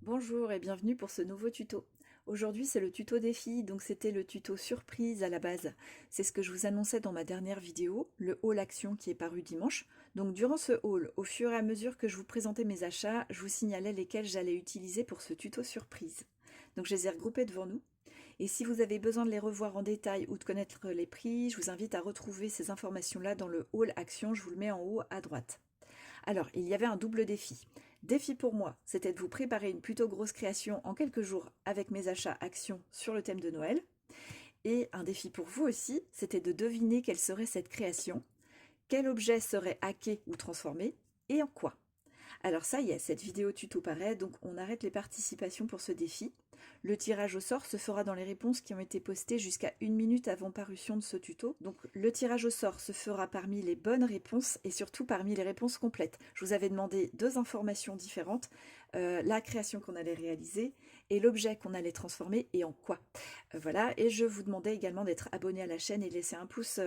Bonjour et bienvenue pour ce nouveau tuto. Aujourd'hui c'est le tuto défi, donc c'était le tuto surprise à la base. C'est ce que je vous annonçais dans ma dernière vidéo, le haul action qui est paru dimanche. Donc durant ce haul, au fur et à mesure que je vous présentais mes achats, je vous signalais lesquels j'allais utiliser pour ce tuto surprise. Donc je les ai regroupés devant nous. Et si vous avez besoin de les revoir en détail ou de connaître les prix, je vous invite à retrouver ces informations-là dans le haul action, je vous le mets en haut à droite. Alors, il y avait un double défi. Défi pour moi, c'était de vous préparer une plutôt grosse création en quelques jours avec mes achats actions sur le thème de Noël. Et un défi pour vous aussi, c'était de deviner quelle serait cette création, quel objet serait hacké ou transformé, et en quoi. Alors ça y est, cette vidéo tuto paraît, donc on arrête les participations pour ce défi. Le tirage au sort se fera dans les réponses qui ont été postées jusqu'à 1 minute avant parution de ce tuto. Donc le tirage au sort se fera parmi les bonnes réponses et surtout parmi les réponses complètes. Je vous avais demandé 2 informations différentes, la création qu'on allait réaliser et l'objet qu'on allait transformer et en quoi. Voilà, et je vous demandais également d'être abonné à la chaîne et de laisser un pouce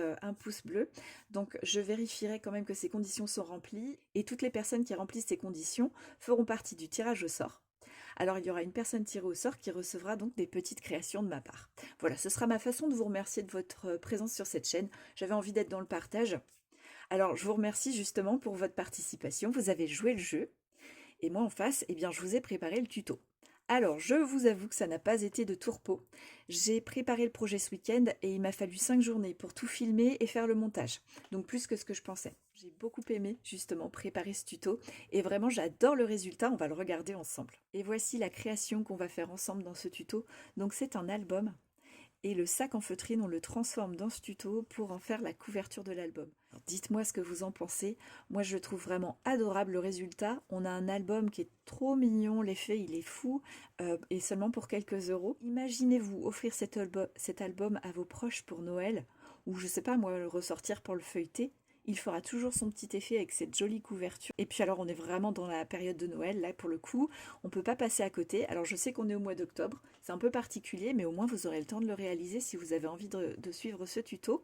bleu. Donc je vérifierai quand même que ces conditions sont remplies et toutes les personnes qui remplissent ces conditions feront partie du tirage au sort. Alors il y aura une personne tirée au sort qui recevra donc des petites créations de ma part. Voilà, ce sera ma façon de vous remercier de votre présence sur cette chaîne. J'avais envie d'être dans le partage. Alors je vous remercie justement pour votre participation. Vous avez joué le jeu. Et moi en face, eh bien, je vous ai préparé le tuto. Alors, je vous avoue que ça n'a pas été de tout repos. J'ai préparé le projet ce week-end et il m'a fallu 5 journées pour tout filmer et faire le montage. Donc plus que ce que je pensais. J'ai beaucoup aimé justement préparer ce tuto et vraiment j'adore le résultat, on va le regarder ensemble. Et voici la création qu'on va faire ensemble dans ce tuto. Donc c'est un album et le sac en feutrine, on le transforme dans ce tuto pour en faire la couverture de l'album. Dites-moi ce que vous en pensez. Moi, je trouve vraiment adorable le résultat. On a un album qui est trop mignon, l'effet, il est fou, et seulement pour quelques euros. Imaginez-vous offrir cet album à vos proches pour Noël, ou je sais pas moi, le ressortir pour le feuilleter. Il fera toujours son petit effet avec cette jolie couverture. Et puis alors, on est vraiment dans la période de Noël, là, pour le coup. On peut pas passer à côté. Alors, je sais qu'on est au mois d'octobre. C'est un peu particulier, mais au moins, vous aurez le temps de le réaliser si vous avez envie de suivre ce tuto.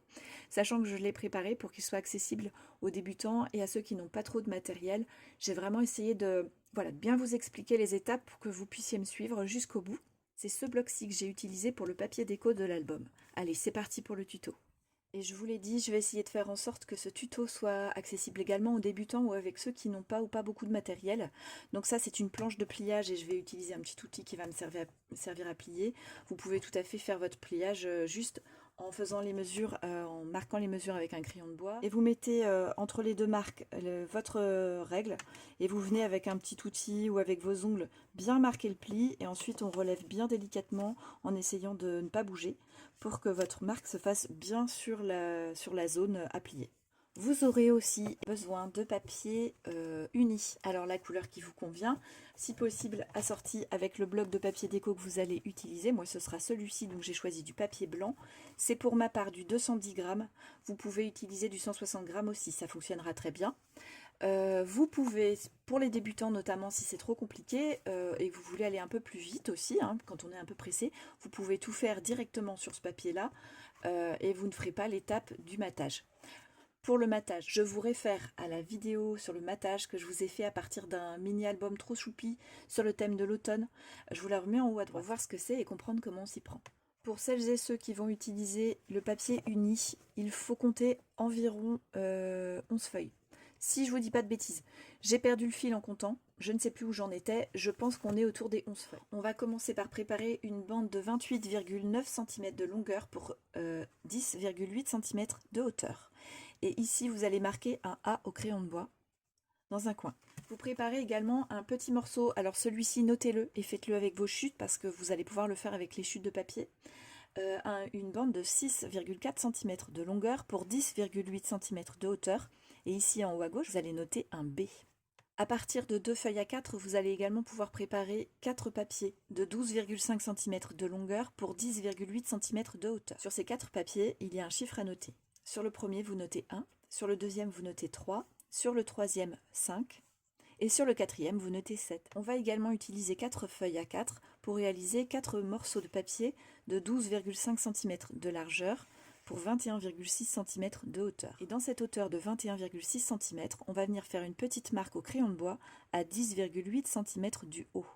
Sachant que je l'ai préparé pour qu'il soit accessible aux débutants et à ceux qui n'ont pas trop de matériel. J'ai vraiment essayé de bien vous expliquer les étapes pour que vous puissiez me suivre jusqu'au bout. C'est ce bloc-ci que j'ai utilisé pour le papier déco de l'album. Allez, c'est parti pour le tuto. Et je vous l'ai dit, je vais essayer de faire en sorte que ce tuto soit accessible également aux débutants ou avec ceux qui n'ont pas ou pas beaucoup de matériel. Donc ça, c'est une planche de pliage et je vais utiliser un petit outil qui va me servir à plier. Vous pouvez tout à fait faire votre pliage juste en faisant les mesures, en marquant les mesures avec un crayon de bois. Et vous mettez entre les deux marques votre règle et vous venez avec un petit outil ou avec vos ongles bien marquer le pli et ensuite on relève bien délicatement en essayant de ne pas bouger pour que votre marque se fasse bien sur la zone à plier. Vous aurez aussi besoin de papier uni, alors la couleur qui vous convient, si possible assorti avec le bloc de papier déco que vous allez utiliser. Moi ce sera celui-ci, donc j'ai choisi du papier blanc. C'est pour ma part du 210 grammes, vous pouvez utiliser du 160 grammes aussi, ça fonctionnera très bien. Vous pouvez, pour les débutants notamment, si c'est trop compliqué et que vous voulez aller un peu plus vite aussi, hein, quand on est un peu pressé, vous pouvez tout faire directement sur ce papier-là et vous ne ferez pas l'étape du matage. Pour le matage, je vous réfère à la vidéo sur le matage que je vous ai fait à partir d'un mini-album trop choupi sur le thème de l'automne. Je vous la remets en haut à droite pour voir ce que c'est et comprendre comment on s'y prend. Pour celles et ceux qui vont utiliser le papier uni, il faut compter environ 11 feuilles. Si je vous dis pas de bêtises, j'ai perdu le fil en comptant, je ne sais plus où j'en étais, je pense qu'on est autour des 11 feuilles. On va commencer par préparer une bande de 28,9 cm de longueur pour 10,8 cm de hauteur. Et ici, vous allez marquer un A au crayon de bois dans un coin. Vous préparez également un petit morceau, alors celui-ci notez-le et faites-le avec vos chutes parce que vous allez pouvoir le faire avec les chutes de papier. Une bande de 6,4 cm de longueur pour 10,8 cm de hauteur. Et ici en haut à gauche, vous allez noter un B. À partir de 2 feuilles A4, vous allez également pouvoir préparer 4 papiers de 12,5 cm de longueur pour 10,8 cm de hauteur. Sur ces 4 papiers, il y a un chiffre à noter. Sur le premier, vous notez 1, sur le deuxième, vous notez 3, sur le troisième, 5, et sur le quatrième, vous notez 7. On va également utiliser 4 feuilles A4 pour réaliser 4 morceaux de papier de 12,5 cm de largeur pour 21,6 cm de hauteur. Et dans cette hauteur de 21,6 cm, on va venir faire une petite marque au crayon de bois à 10,8 cm du haut.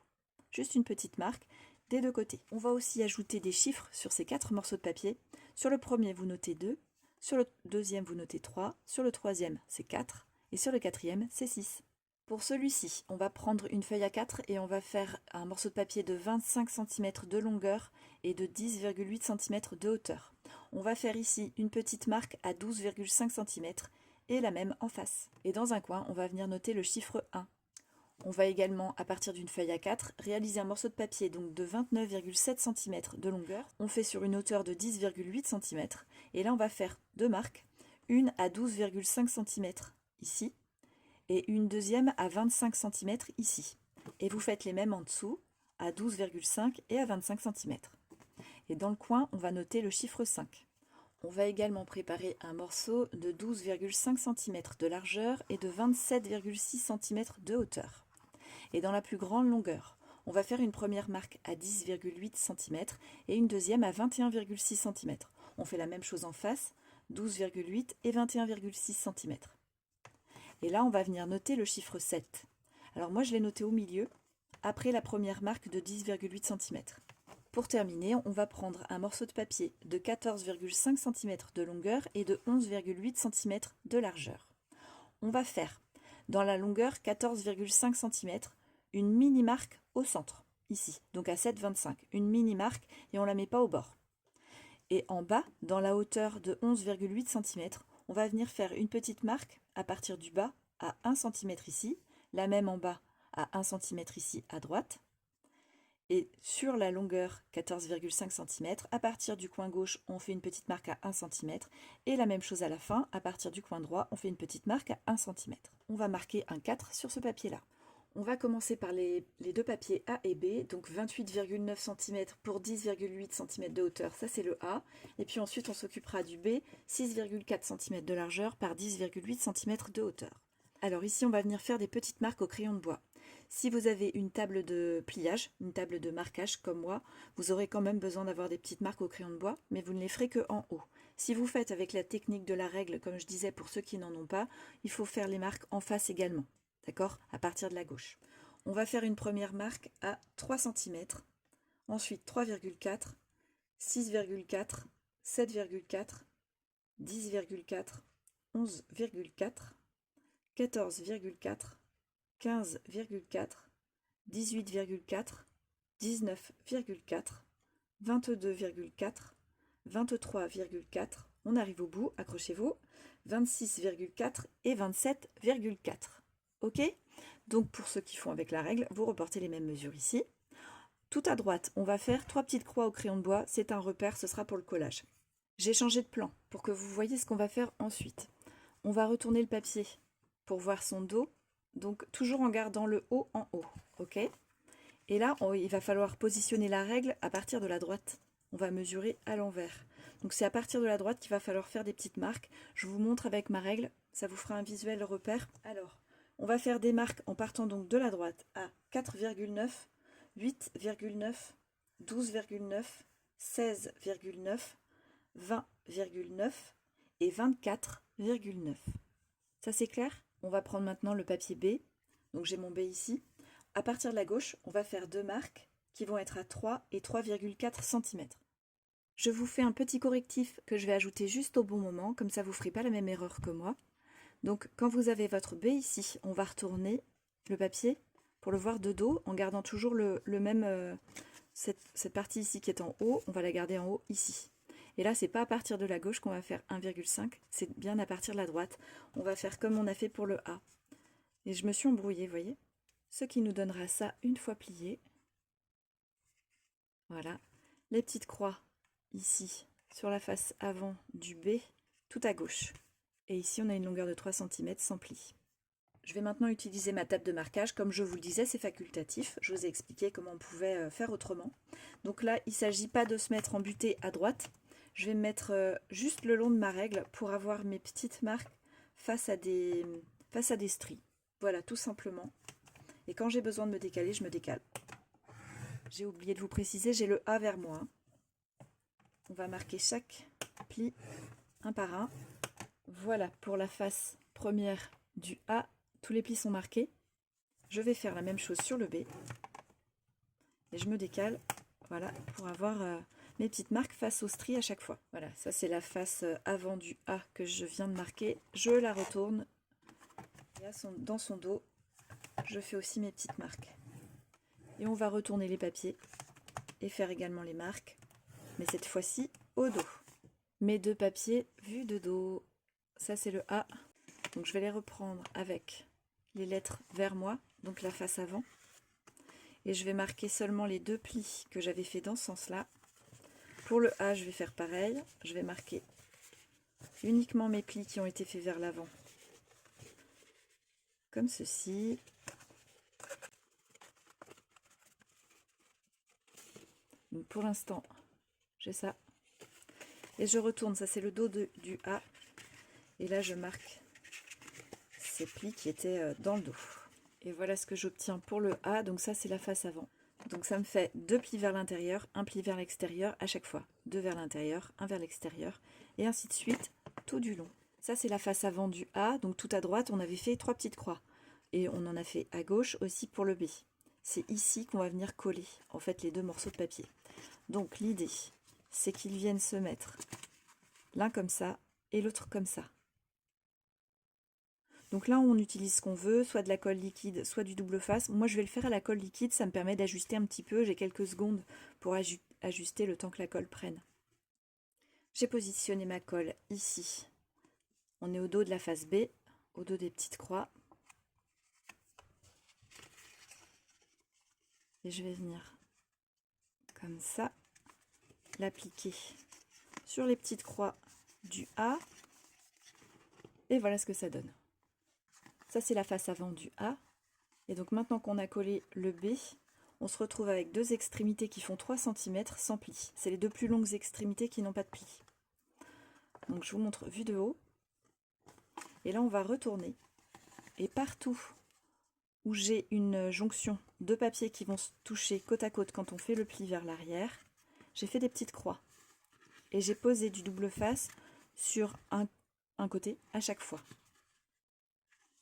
juste une petite marque des deux côtés. On va aussi ajouter des chiffres sur ces 4 morceaux de papier. Sur le premier, vous notez 2, sur le deuxième, vous notez 3, sur le troisième, c'est 4, et sur le quatrième, c'est 6. Pour celui-ci, on va prendre une feuille A4 et on va faire un morceau de papier de 25 cm de longueur et de 10,8 cm de hauteur. On va faire ici une petite marque à 12,5 cm et la même en face. Et dans un coin, on va venir noter le chiffre 1. On va également, à partir d'une feuille A4, réaliser un morceau de papier donc de 29,7 cm de longueur. On fait sur une hauteur de 10,8 cm. Et là, on va faire 2 marques, une à 12,5 cm ici, et une deuxième à 25 cm ici. Et vous faites les mêmes en dessous, à 12,5 et à 25 cm. Et dans le coin, on va noter le chiffre 5. On va également préparer un morceau de 12,5 cm de largeur et de 27,6 cm de hauteur. Et dans la plus grande longueur, on va faire une première marque à 10,8 cm et une deuxième à 21,6 cm. On fait la même chose en face, 12,8 et 21,6 cm. Et là, on va venir noter le chiffre 7. Alors moi, je l'ai noté au milieu, après la première marque de 10,8 cm. Pour terminer, on va prendre un morceau de papier de 14,5 cm de longueur et de 11,8 cm de largeur. On va faire, dans la longueur 14,5 cm, une mini-marque au centre, ici, donc à 7,25. Une mini-marque et on ne la met pas au bord. Et en bas, dans la hauteur de 11,8 cm, on va venir faire une petite marque à partir du bas à 1 cm ici, la même en bas à 1 cm ici à droite. Et sur la longueur 14,5 cm, à partir du coin gauche, on fait une petite marque à 1 cm. Et la même chose à la fin, à partir du coin droit, on fait une petite marque à 1 cm. On va marquer un 4 sur ce papier-là. On va commencer par les deux papiers A et B, donc 28,9 cm pour 10,8 cm de hauteur, ça c'est le A. Et puis ensuite on s'occupera du B, 6,4 cm de largeur par 10,8 cm de hauteur. Alors ici on va venir faire des petites marques au crayon de bois. Si vous avez une table de pliage, une table de marquage comme moi, vous aurez quand même besoin d'avoir des petites marques au crayon de bois, mais vous ne les ferez que en haut. Si vous faites avec la technique de la règle, comme je disais pour ceux qui n'en ont pas, il faut faire les marques en face également. D'accord? À partir de la gauche. On va faire une première marque à 3 cm, ensuite 3,4, 6,4, 7,4, 10,4, 11,4, 14,4, 15,4, 18,4, 19,4, 22,4, 23,4, on arrive au bout, accrochez-vous, 26,4 et 27,4. Ok? Donc pour ceux qui font avec la règle, vous reportez les mêmes mesures ici. Tout à droite, on va faire 3 petites croix au crayon de bois, c'est un repère, ce sera pour le collage. J'ai changé de plan pour que vous voyez ce qu'on va faire ensuite. On va retourner le papier pour voir son dos, donc toujours en gardant le haut en haut, ok? Et là, il va falloir positionner la règle à partir de la droite. On va mesurer à l'envers. Donc c'est à partir de la droite qu'il va falloir faire des petites marques. Je vous montre avec ma règle, ça vous fera un visuel repère. Alors, on va faire des marques en partant donc de la droite à 4,9, 8,9, 12,9, 16,9, 20,9 et 24,9. Ça c'est clair? On va prendre maintenant le papier B. Donc j'ai mon B ici. À partir de la gauche, on va faire 2 marques qui vont être à 3 et 3,4 cm. Je vous fais un petit correctif que je vais ajouter juste au bon moment, comme ça vous ne ferez pas la même erreur que moi. Donc quand vous avez votre B ici, on va retourner le papier pour le voir de dos en gardant toujours le même, cette partie ici qui est en haut, on va la garder en haut ici. Et là, c'est pas à partir de la gauche qu'on va faire 1,5, c'est bien à partir de la droite. On va faire comme on a fait pour le A. Et je me suis embrouillée, vous voyez? Ce qui nous donnera ça une fois plié. Voilà. Les petites croix ici sur la face avant du B, tout à gauche. Et ici, on a une longueur de 3 cm sans pli. Je vais maintenant utiliser ma table de marquage. Comme je vous le disais, c'est facultatif. Je vous ai expliqué comment on pouvait faire autrement. Donc là, il ne s'agit pas de se mettre en butée à droite. Je vais me mettre juste le long de ma règle pour avoir mes petites marques face à des stries. Voilà, tout simplement. Et quand j'ai besoin de me décaler, je me décale. J'ai oublié de vous préciser, j'ai le A vers moi. On va marquer chaque pli un par un. Voilà pour la face première du A. Tous les plis sont marqués. Je vais faire la même chose sur le B. et je me décale, voilà, pour avoir mes petites marques face au stries à chaque fois. Voilà, ça c'est la face avant du A que je viens de marquer. Je la retourne et dans son dos, je fais aussi mes petites marques. Et on va retourner les papiers et faire également les marques, mais cette fois-ci au dos. Mes 2 papiers vus de dos, ça c'est le A. Donc je vais les reprendre avec les lettres vers moi, donc la face avant. Et je vais marquer seulement les 2 plis que j'avais fait dans ce sens-là. Pour le A, je vais faire pareil. Je vais marquer uniquement mes plis qui ont été faits vers l'avant, comme ceci. Donc pour l'instant, j'ai ça. Et je retourne, ça c'est le dos du A. Et là, je marque ces plis qui étaient dans le dos. Et voilà ce que j'obtiens pour le A. Donc ça, c'est la face avant. Donc ça me fait 2 plis vers l'intérieur, 1 pli vers l'extérieur à chaque fois. 2 vers l'intérieur, 1 vers l'extérieur. Et ainsi de suite, tout du long. Ça, c'est la face avant du A. Donc tout à droite, on avait fait 3 petites croix. Et on en a fait à gauche aussi pour le B. C'est ici qu'on va venir coller, en fait, les 2 morceaux de papier. Donc l'idée, c'est qu'ils viennent se mettre l'un comme ça et l'autre comme ça. Donc là, on utilise ce qu'on veut, soit de la colle liquide, soit du double face. Moi, je vais le faire à la colle liquide, ça me permet d'ajuster un petit peu. J'ai quelques secondes pour ajuster le temps que la colle prenne. J'ai positionné ma colle ici. On est au dos de la face B, au dos des petites croix. Et je vais venir comme ça, l'appliquer sur les petites croix du A. Et voilà ce que ça donne. Ça, c'est la face avant du A. Et donc maintenant qu'on a collé le B, on se retrouve avec 2 extrémités qui font 3 cm sans pli. C'est les 2 plus longues extrémités qui n'ont pas de pli. Donc je vous montre vue de haut. Et là, on va retourner. Et partout où j'ai une jonction de papier qui vont se toucher côte à côte quand on fait le pli vers l'arrière, j'ai fait des petites croix. Et j'ai posé du double face sur un côté à chaque fois.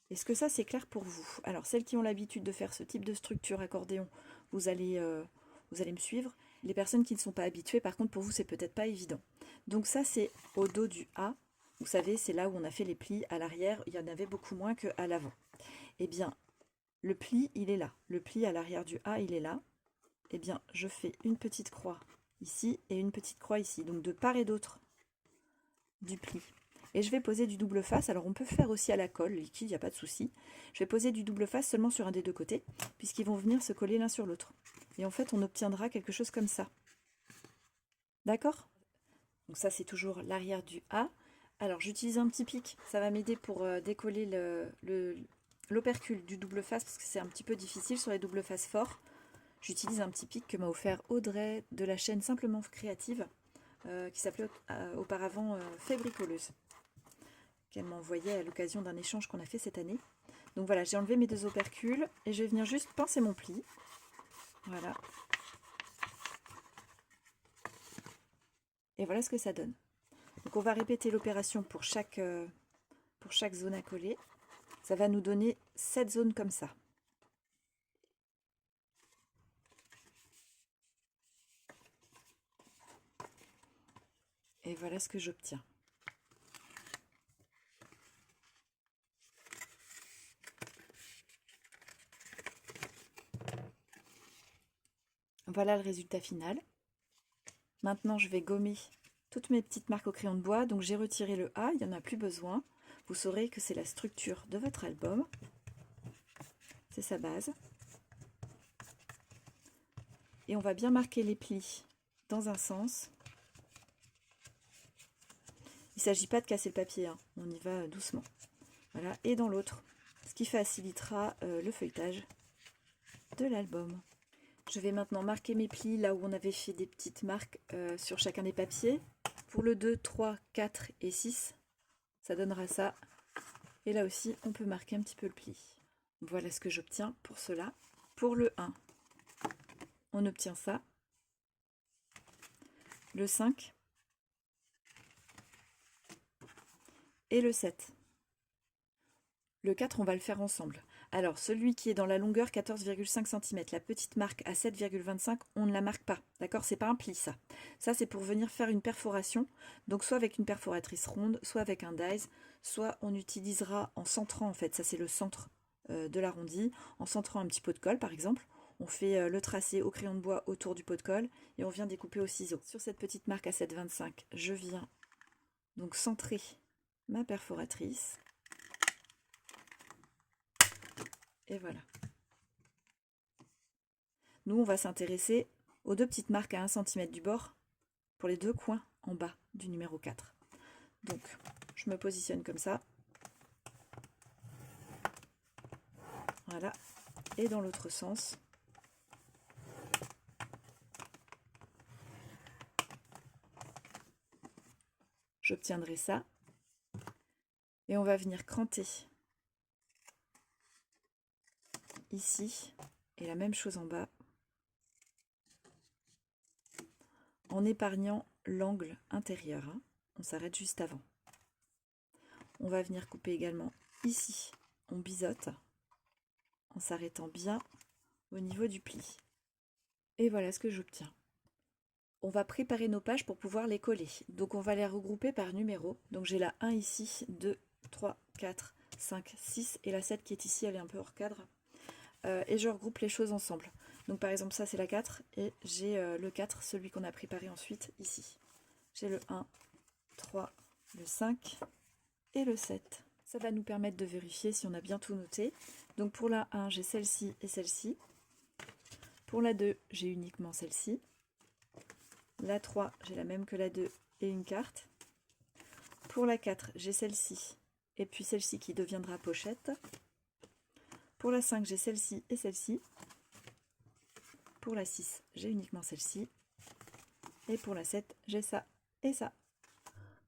Est-ce que ça c'est clair pour vous? Alors celles qui ont l'habitude de faire ce type de structure accordéon, vous allez me suivre. Les personnes qui ne sont pas habituées, par contre pour vous c'est peut-être pas évident. Donc ça c'est au dos du A. Vous savez, c'est là où on a fait les plis à l'arrière. Il y en avait beaucoup moins qu'à l'avant. Eh bien, le pli il est là. Le pli à l'arrière du A il est là. Eh bien, je fais une petite croix ici et une petite croix ici. Donc de part et d'autre du pli. Et je vais poser du double face. Alors on peut faire aussi à la colle liquide, il n'y a pas de souci. Je vais poser du double face seulement sur un des 2 côtés, puisqu'ils vont venir se coller l'un sur l'autre. Et en fait, on obtiendra quelque chose comme ça. D'accord? Donc ça, c'est toujours l'arrière du A. Alors j'utilise un petit pic, ça va m'aider pour décoller l'opercule du double face, parce que c'est un petit peu difficile sur les doubles faces forts. J'utilise un petit pic que m'a offert Audrey de la chaîne Simplement Créative, qui s'appelait auparavant Fée Bricoleuse, qu'elle m'a envoyé à l'occasion d'un échange qu'on a fait cette année. Donc voilà, j'ai enlevé mes 2 opercules et je vais venir juste pincer mon pli. Voilà. Et voilà ce que ça donne. Donc on va répéter l'opération pour chaque zone à coller. Ça va nous donner 7 zones comme ça. Et voilà ce que j'obtiens. Voilà le résultat final. Maintenant, je vais gommer toutes mes petites marques au crayon de bois. Donc j'ai retiré le A, il n'y en a plus besoin. Vous saurez que c'est la structure de votre album. C'est sa base. Et on va bien marquer les plis dans un sens. Il ne s'agit pas de casser le papier, hein. On y va doucement. Voilà, et dans l'autre, ce qui facilitera le feuilletage de l'album. Je vais maintenant marquer mes plis là où on avait fait des petites marques sur chacun des papiers. Pour le 2, 3, 4 et 6, ça donnera ça. Et là aussi, on peut marquer un petit peu le pli. Voilà ce que j'obtiens pour cela. Pour le 1, on obtient ça. Le 5 et le 7. Le 4, on va le faire ensemble. Alors, celui qui est dans la longueur 14,5 cm, la petite marque à 7,25, on ne la marque pas. D'accord? C'est pas un pli, ça. Ça, c'est pour venir faire une perforation. Donc, soit avec une perforatrice ronde, soit avec un dies, soit on utilisera en centrant, en fait. Ça, c'est le centre de l'arrondi. En centrant un petit pot de colle, par exemple. On fait le tracé au crayon de bois autour du pot de colle et on vient découper au ciseau. Sur cette petite marque à 7,25, je viens donc centrer ma perforatrice. Et voilà. Nous, on va s'intéresser aux deux petites marques à 1 cm du bord pour les deux coins en bas du numéro 4. Donc, je me positionne comme ça. Voilà. Et dans l'autre sens. J'obtiendrai ça. Et on va venir cranter ici. Et la même chose en bas. En épargnant l'angle intérieur. Hein. On s'arrête juste avant. On va venir couper également ici. On biseaute en s'arrêtant bien au niveau du pli. Et voilà ce que j'obtiens. On va préparer nos pages pour pouvoir les coller. Donc on va les regrouper par numéro. Donc j'ai la 1 ici, 2, 3, 4, 5, 6 et la 7 qui est ici, elle est un peu hors cadre. Et je regroupe les choses ensemble. Donc par exemple ça c'est la 4 et j'ai le 4, celui qu'on a préparé ensuite ici. J'ai le 1, 3, le 5 et le 7. Ça va nous permettre de vérifier si on a bien tout noté. Donc pour la 1 j'ai celle-ci et celle-ci. Pour la 2 j'ai uniquement celle-ci. La 3 j'ai la même que la 2 et une carte. Pour la 4 j'ai celle-ci et puis celle-ci qui deviendra pochette. Pour la 5 j'ai celle-ci et celle-ci. Pour la 6 j'ai uniquement celle-ci. Et pour la 7 j'ai ça et ça.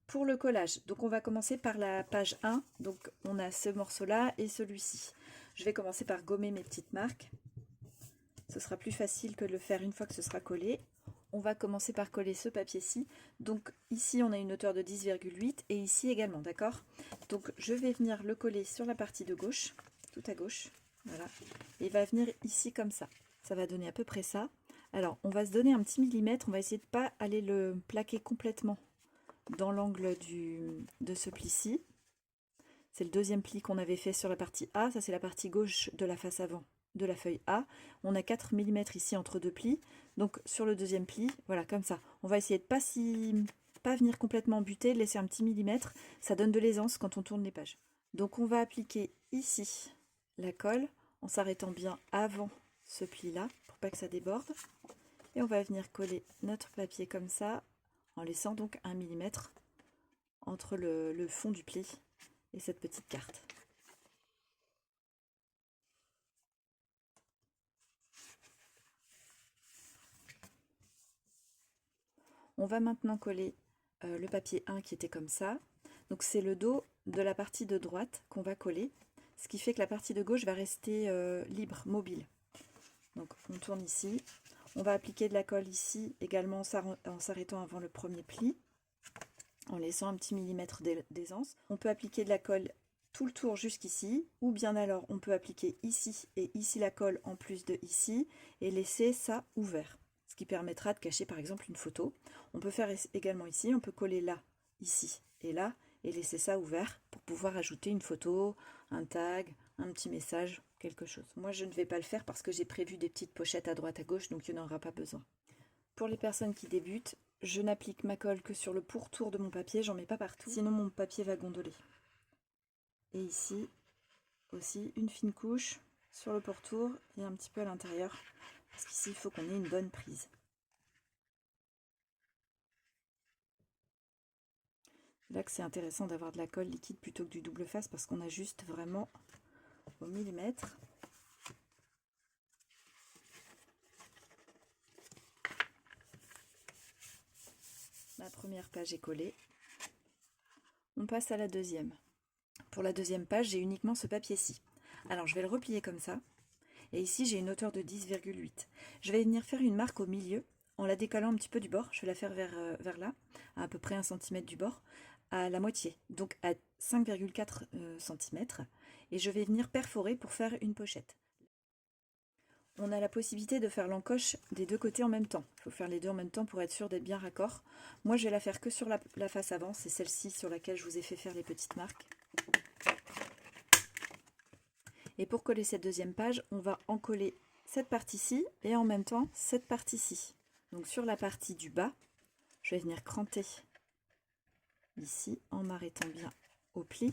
Pour le collage, donc on va commencer par la page 1. Donc on a ce morceau-là et celui-ci. Je vais commencer par gommer mes petites marques. Ce sera plus facile que de le faire une fois que ce sera collé. On va commencer par coller ce papier-ci. Donc ici on a une hauteur de 10,8 et ici également, d'accord? Donc je vais venir le coller sur la partie de gauche, tout à gauche, voilà. Et il va venir ici comme ça. Ça va donner à peu près ça. Alors on va se donner un petit millimètre, on va essayer de ne pas aller le plaquer complètement dans l'angle de ce pli-ci. C'est le deuxième pli qu'on avait fait sur la partie A, ça c'est la partie gauche de la face avant de la feuille A. On a 4 mm ici entre deux plis, donc sur le deuxième pli, voilà comme ça. On va essayer de pas venir complètement buter, laisser un petit millimètre, ça donne de l'aisance quand on tourne les pages. Donc on va appliquer ici la colle en s'arrêtant bien avant ce pli-là pour pas que ça déborde. Et on va venir coller notre papier comme ça, en laissant donc 1 mm entre le fond du pli et cette petite carte. On va maintenant coller le papier 1 qui était comme ça. Donc c'est le dos de la partie de droite qu'on va coller, ce qui fait que la partie de gauche va rester libre, mobile. Donc on tourne ici. On va appliquer de la colle ici également en s'arrêtant avant le premier pli, en laissant un petit millimètre d'aisance. On peut appliquer de la colle tout le tour jusqu'ici, ou bien alors on peut appliquer ici et ici la colle en plus de ici, et laisser ça ouvert, ce qui permettra de cacher par exemple une photo. On peut faire également ici, on peut coller là, ici et là, et laisser ça ouvert pour pouvoir ajouter une photo, un tag, un petit message, quelque chose. Moi je ne vais pas le faire parce que j'ai prévu des petites pochettes à droite à gauche, donc il n'y en aura pas besoin. Pour les personnes qui débutent, je n'applique ma colle que sur le pourtour de mon papier, j'en mets pas partout, sinon mon papier va gondoler. Et ici aussi une fine couche sur le pourtour et un petit peu à l'intérieur, parce qu'ici il faut qu'on ait une bonne prise. Là que c'est intéressant d'avoir de la colle liquide plutôt que du double face parce qu'on ajuste vraiment au millimètre. La première page est collée. On passe à la deuxième. Pour la deuxième page, j'ai uniquement ce papier-ci. Alors je vais le replier comme ça. Et ici j'ai une hauteur de 10,8. Je vais venir faire une marque au milieu en la décalant un petit peu du bord. Je vais la faire vers là, à peu près 1 cm du bord, à la moitié, donc à 5,4 cm. et je vais venir perforer pour faire une pochette. On a la possibilité de faire l'encoche des deux côtés en même temps. Il faut faire les deux en même temps pour être sûr d'être bien raccord. Moi, je vais la faire que sur la face avant, c'est celle-ci sur laquelle je vous ai fait faire les petites marques. Et pour coller cette deuxième page, on va encoller cette partie-ci et en même temps cette partie-ci. Donc sur la partie du bas, je vais venir cranter ici en m'arrêtant bien au pli.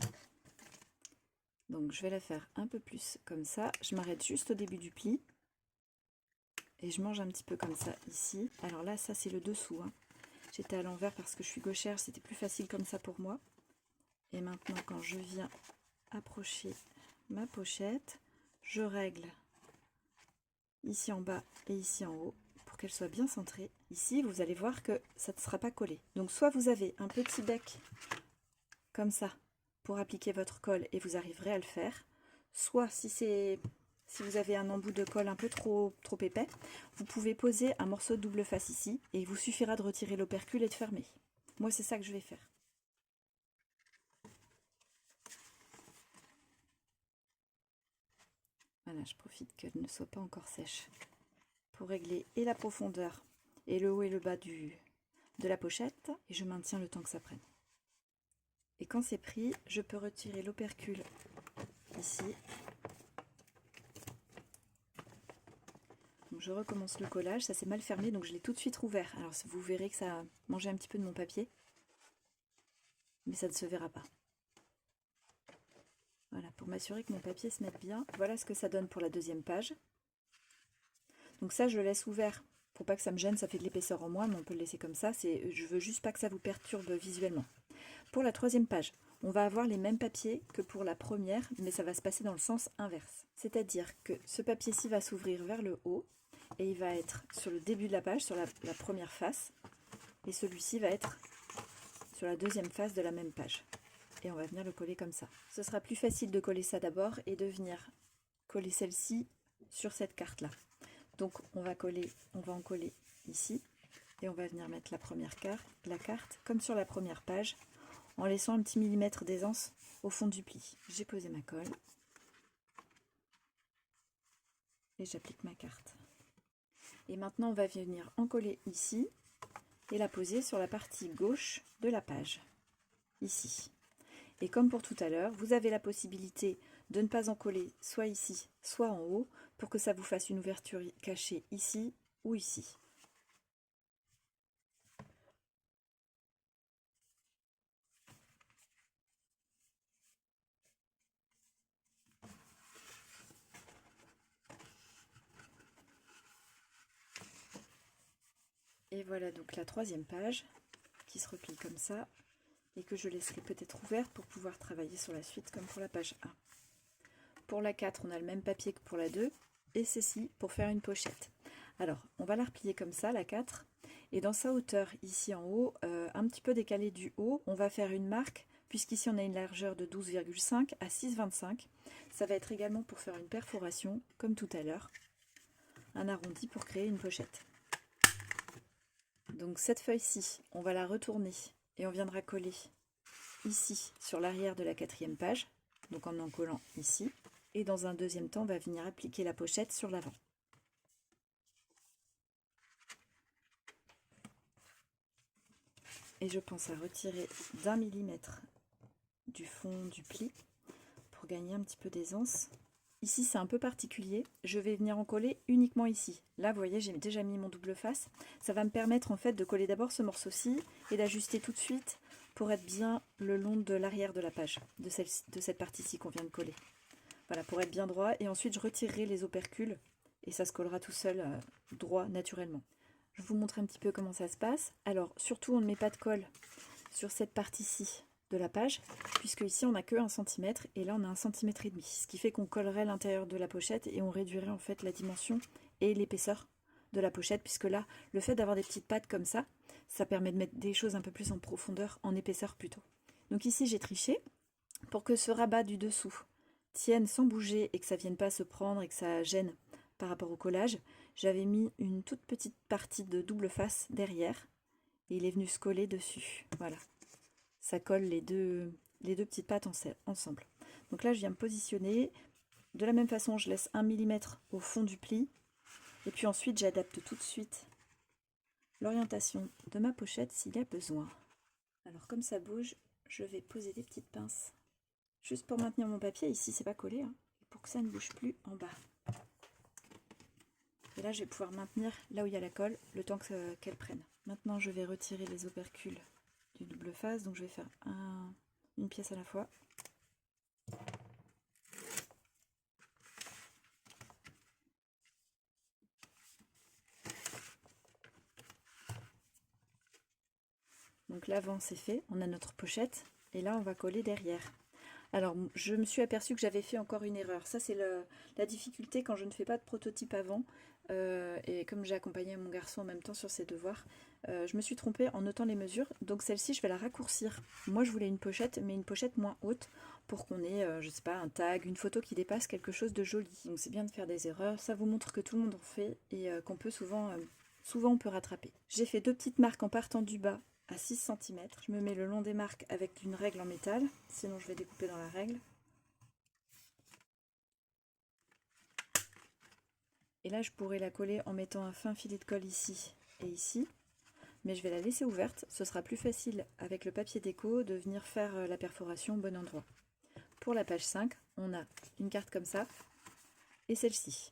Donc je vais la faire un peu plus comme ça. Je m'arrête juste au début du pli. Et je mange un petit peu comme ça ici. Alors là, ça c'est le dessous. Hein. J'étais à l'envers parce que je suis gauchère, c'était plus facile comme ça pour moi. Et maintenant, quand je viens approcher ma pochette, je règle ici en bas et ici en haut pour qu'elle soit bien centrée. Ici, vous allez voir que ça ne sera pas collé. Donc soit vous avez un petit bec comme ça pour appliquer votre colle et vous arriverez à le faire. Soit si vous avez un embout de colle un peu trop épais, vous pouvez poser un morceau de double face ici et il vous suffira de retirer l'opercule et de fermer. Moi, c'est ça que je vais faire. Voilà, je profite qu'elle ne soit pas encore sèche pour régler et la profondeur et le haut et le bas de la pochette et je maintiens le temps que ça prenne. Et quand c'est pris, je peux retirer l'opercule ici. Donc je recommence le collage, ça s'est mal fermé donc je l'ai tout de suite rouvert. Alors vous verrez que ça a mangé un petit peu de mon papier, mais ça ne se verra pas. Voilà, pour m'assurer que mon papier se mette bien. Voilà ce que ça donne pour la deuxième page. Donc ça, je le laisse ouvert pour pas que ça me gêne, ça fait de l'épaisseur en moins, mais on peut le laisser comme ça. Je veux juste pas que ça vous perturbe visuellement. Pour la troisième page, on va avoir les mêmes papiers que pour la première, mais ça va se passer dans le sens inverse. C'est-à-dire que ce papier-ci va s'ouvrir vers le haut, et il va être sur le début de la page, sur la première face, et celui-ci va être sur la deuxième face de la même page. Et on va venir le coller comme ça. Ce sera plus facile de coller ça d'abord et de venir coller celle-ci sur cette carte-là. Donc on va en coller ici et on va venir mettre la carte comme sur la première page en laissant un petit millimètre d'aisance au fond du pli. J'ai posé ma colle et j'applique ma carte. Et maintenant on va venir en coller ici et la poser sur la partie gauche de la page, ici. Et comme pour tout à l'heure, vous avez la possibilité de ne pas en coller soit ici, soit en haut, pour que ça vous fasse une ouverture cachée ici ou ici. Et voilà donc la troisième page qui se replie comme ça et que je laisserai peut-être ouverte pour pouvoir travailler sur la suite comme pour la page 1. Pour la 4, on a le même papier que pour la 2 et ceci pour faire une pochette. Alors, on va la replier comme ça, la 4, et dans sa hauteur, ici en haut, un petit peu décalé du haut, on va faire une marque, puisqu'ici on a une largeur de 12,5 à 6,25. Ça va être également pour faire une perforation, comme tout à l'heure, un arrondi pour créer une pochette. Donc cette feuille-ci, on va la retourner et on viendra coller ici sur l'arrière de la 4e page, donc en collant ici. Et dans un deuxième temps, on va venir appliquer la pochette sur l'avant. Et je pense à retirer d'1 millimètre du fond du pli pour gagner un petit peu d'aisance. Ici, c'est un peu particulier. Je vais venir en coller uniquement ici. Là, vous voyez, j'ai déjà mis mon double face. Ça va me permettre en fait de coller d'abord ce morceau-ci et d'ajuster tout de suite pour être bien le long de l'arrière de la page, de cette partie-ci qu'on vient de coller. Voilà, pour être bien droit. Et ensuite, je retirerai les opercules et ça se collera tout seul droit naturellement. Je vous montre un petit peu comment ça se passe. Alors, surtout, on ne met pas de colle sur cette partie-ci de la page, puisque ici, on n'a que 1 cm et là, on a 1,5 cm. Ce qui fait qu'on collerait l'intérieur de la pochette et on réduirait en fait la dimension et l'épaisseur de la pochette, puisque là, le fait d'avoir des petites pattes comme ça, ça permet de mettre des choses un peu plus en profondeur, en épaisseur plutôt. Donc ici, j'ai triché pour que ce rabat du dessous tienne sans bouger et que ça ne vienne pas se prendre et que ça gêne par rapport au collage. J'avais mis une toute petite partie de double face derrière et il est venu se coller dessus. Voilà, ça colle les deux petites pattes ensemble. Donc là, je viens me positionner. De la même façon, je laisse 1 mm au fond du pli. Et puis ensuite, j'adapte tout de suite l'orientation de ma pochette s'il y a besoin. Alors comme ça bouge, je vais poser des petites pinces juste pour maintenir mon papier. Ici, c'est pas collé, hein, pour que ça ne bouge plus en bas. Et là, je vais pouvoir maintenir là où il y a la colle, le temps qu'elle prenne. Maintenant, je vais retirer les opercules du double face. Donc, je vais faire une pièce à la fois. Donc, l'avant, c'est fait. On a notre pochette. Et là, on va coller derrière. Alors, je me suis aperçue que j'avais fait encore une erreur. Ça, c'est la difficulté quand je ne fais pas de prototype avant. Et comme j'ai accompagné mon garçon en même temps sur ses devoirs, je me suis trompée en notant les mesures. Donc celle-ci, je vais la raccourcir. Moi, je voulais une pochette, mais une pochette moins haute pour qu'on ait, je sais pas, un tag, une photo qui dépasse quelque chose de joli. Donc c'est bien de faire des erreurs. Ça vous montre que tout le monde en fait et qu'on peut souvent on peut rattraper. J'ai fait 2 petites marques en partant du bas à 6 cm. Je me mets le long des marques avec une règle en métal, sinon je vais découper dans la règle. Et là, je pourrais la coller en mettant un fin filet de colle ici et ici. Mais je vais la laisser ouverte, ce sera plus facile avec le papier déco de venir faire la perforation au bon endroit. Pour la page 5, on a une carte comme ça et celle-ci.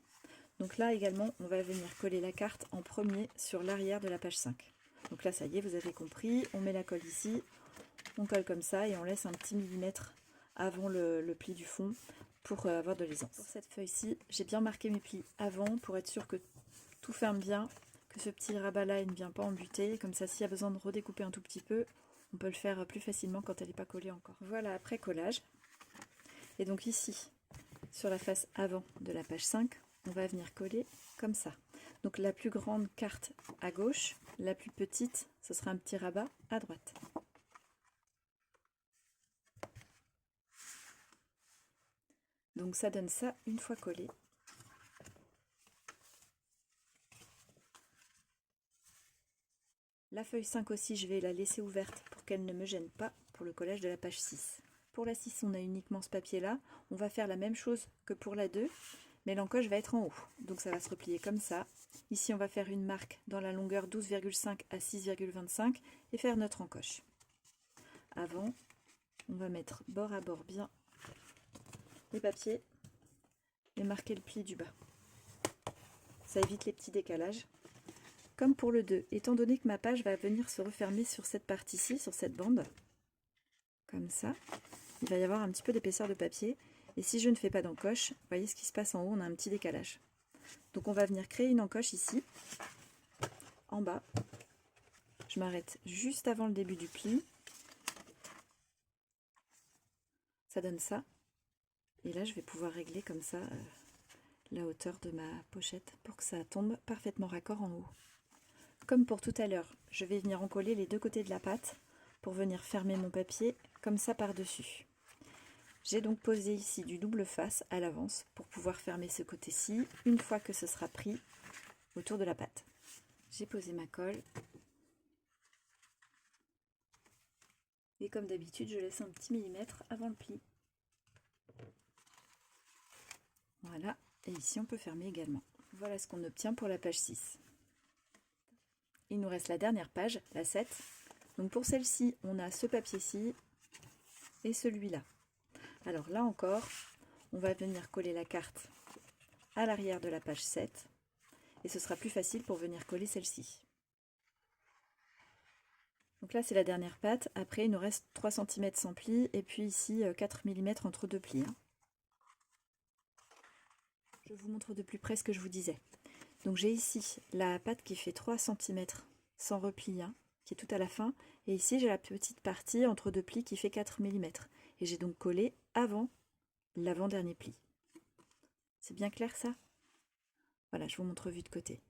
Donc là également, on va venir coller la carte en premier sur l'arrière de la page 5. Donc là, ça y est, vous avez compris, on met la colle ici, on colle comme ça et on laisse un petit millimètre avant le pli du fond pour avoir de l'aisance. Pour cette feuille-ci, j'ai bien marqué mes plis avant pour être sûr que tout ferme bien, que ce petit rabat-là ne vient pas embuter. Comme ça, s'il y a besoin de redécouper un tout petit peu, on peut le faire plus facilement quand elle n'est pas collée encore. Voilà, après collage. Et donc ici, sur la face avant de la page 5, on va venir coller comme ça. Donc la plus grande carte à gauche, la plus petite, ce sera un petit rabat à droite. Donc ça donne ça une fois collé. La feuille 5 aussi, je vais la laisser ouverte pour qu'elle ne me gêne pas pour le collage de la page 6. Pour la 6, on a uniquement ce papier-là. On va faire la même chose que pour la 2, mais l'encoche va être en haut. Donc ça va se replier comme ça. Ici, on va faire une marque dans la longueur 12,5 à 6,25 et faire notre encoche. Avant, on va mettre bord à bord bien les papiers et marquer le pli du bas. Ça évite les petits décalages. Comme pour le 2, étant donné que ma page va venir se refermer sur cette partie-ci, sur cette bande, comme ça, il va y avoir un petit peu d'épaisseur de papier. Et si je ne fais pas d'encoche, vous voyez ce qui se passe en haut, on a un petit décalage. Donc on va venir créer une encoche ici, en bas. Je m'arrête juste avant le début du pli. Ça donne ça. Et là, je vais pouvoir régler comme ça la hauteur de ma pochette pour que ça tombe parfaitement raccord en haut. Comme pour tout à l'heure, je vais venir encoller les deux côtés de la pâte pour venir fermer mon papier comme ça par-dessus. J'ai donc posé ici du double face à l'avance pour pouvoir fermer ce côté-ci une fois que ce sera pris autour de la pâte. J'ai posé ma colle. Et comme d'habitude, je laisse un petit millimètre avant le pli. Voilà, et ici on peut fermer également. Voilà ce qu'on obtient pour la page 6. Il nous reste la dernière page, la 7. Donc pour celle-ci, on a ce papier-ci et celui-là. Alors là encore, on va venir coller la carte à l'arrière de la page 7 et ce sera plus facile pour venir coller celle-ci. Donc là c'est la dernière patte, après il nous reste 3 cm sans pli et puis ici 4 mm entre deux plis. Je vous montre de plus près ce que je vous disais. Donc j'ai ici la patte qui fait 3 cm sans repli, qui est tout à la fin, et ici j'ai la petite partie entre deux plis qui fait 4 mm. Et j'ai donc collé avant l'avant-dernier pli. C'est bien clair ça? Voilà, je vous montre vue de côté.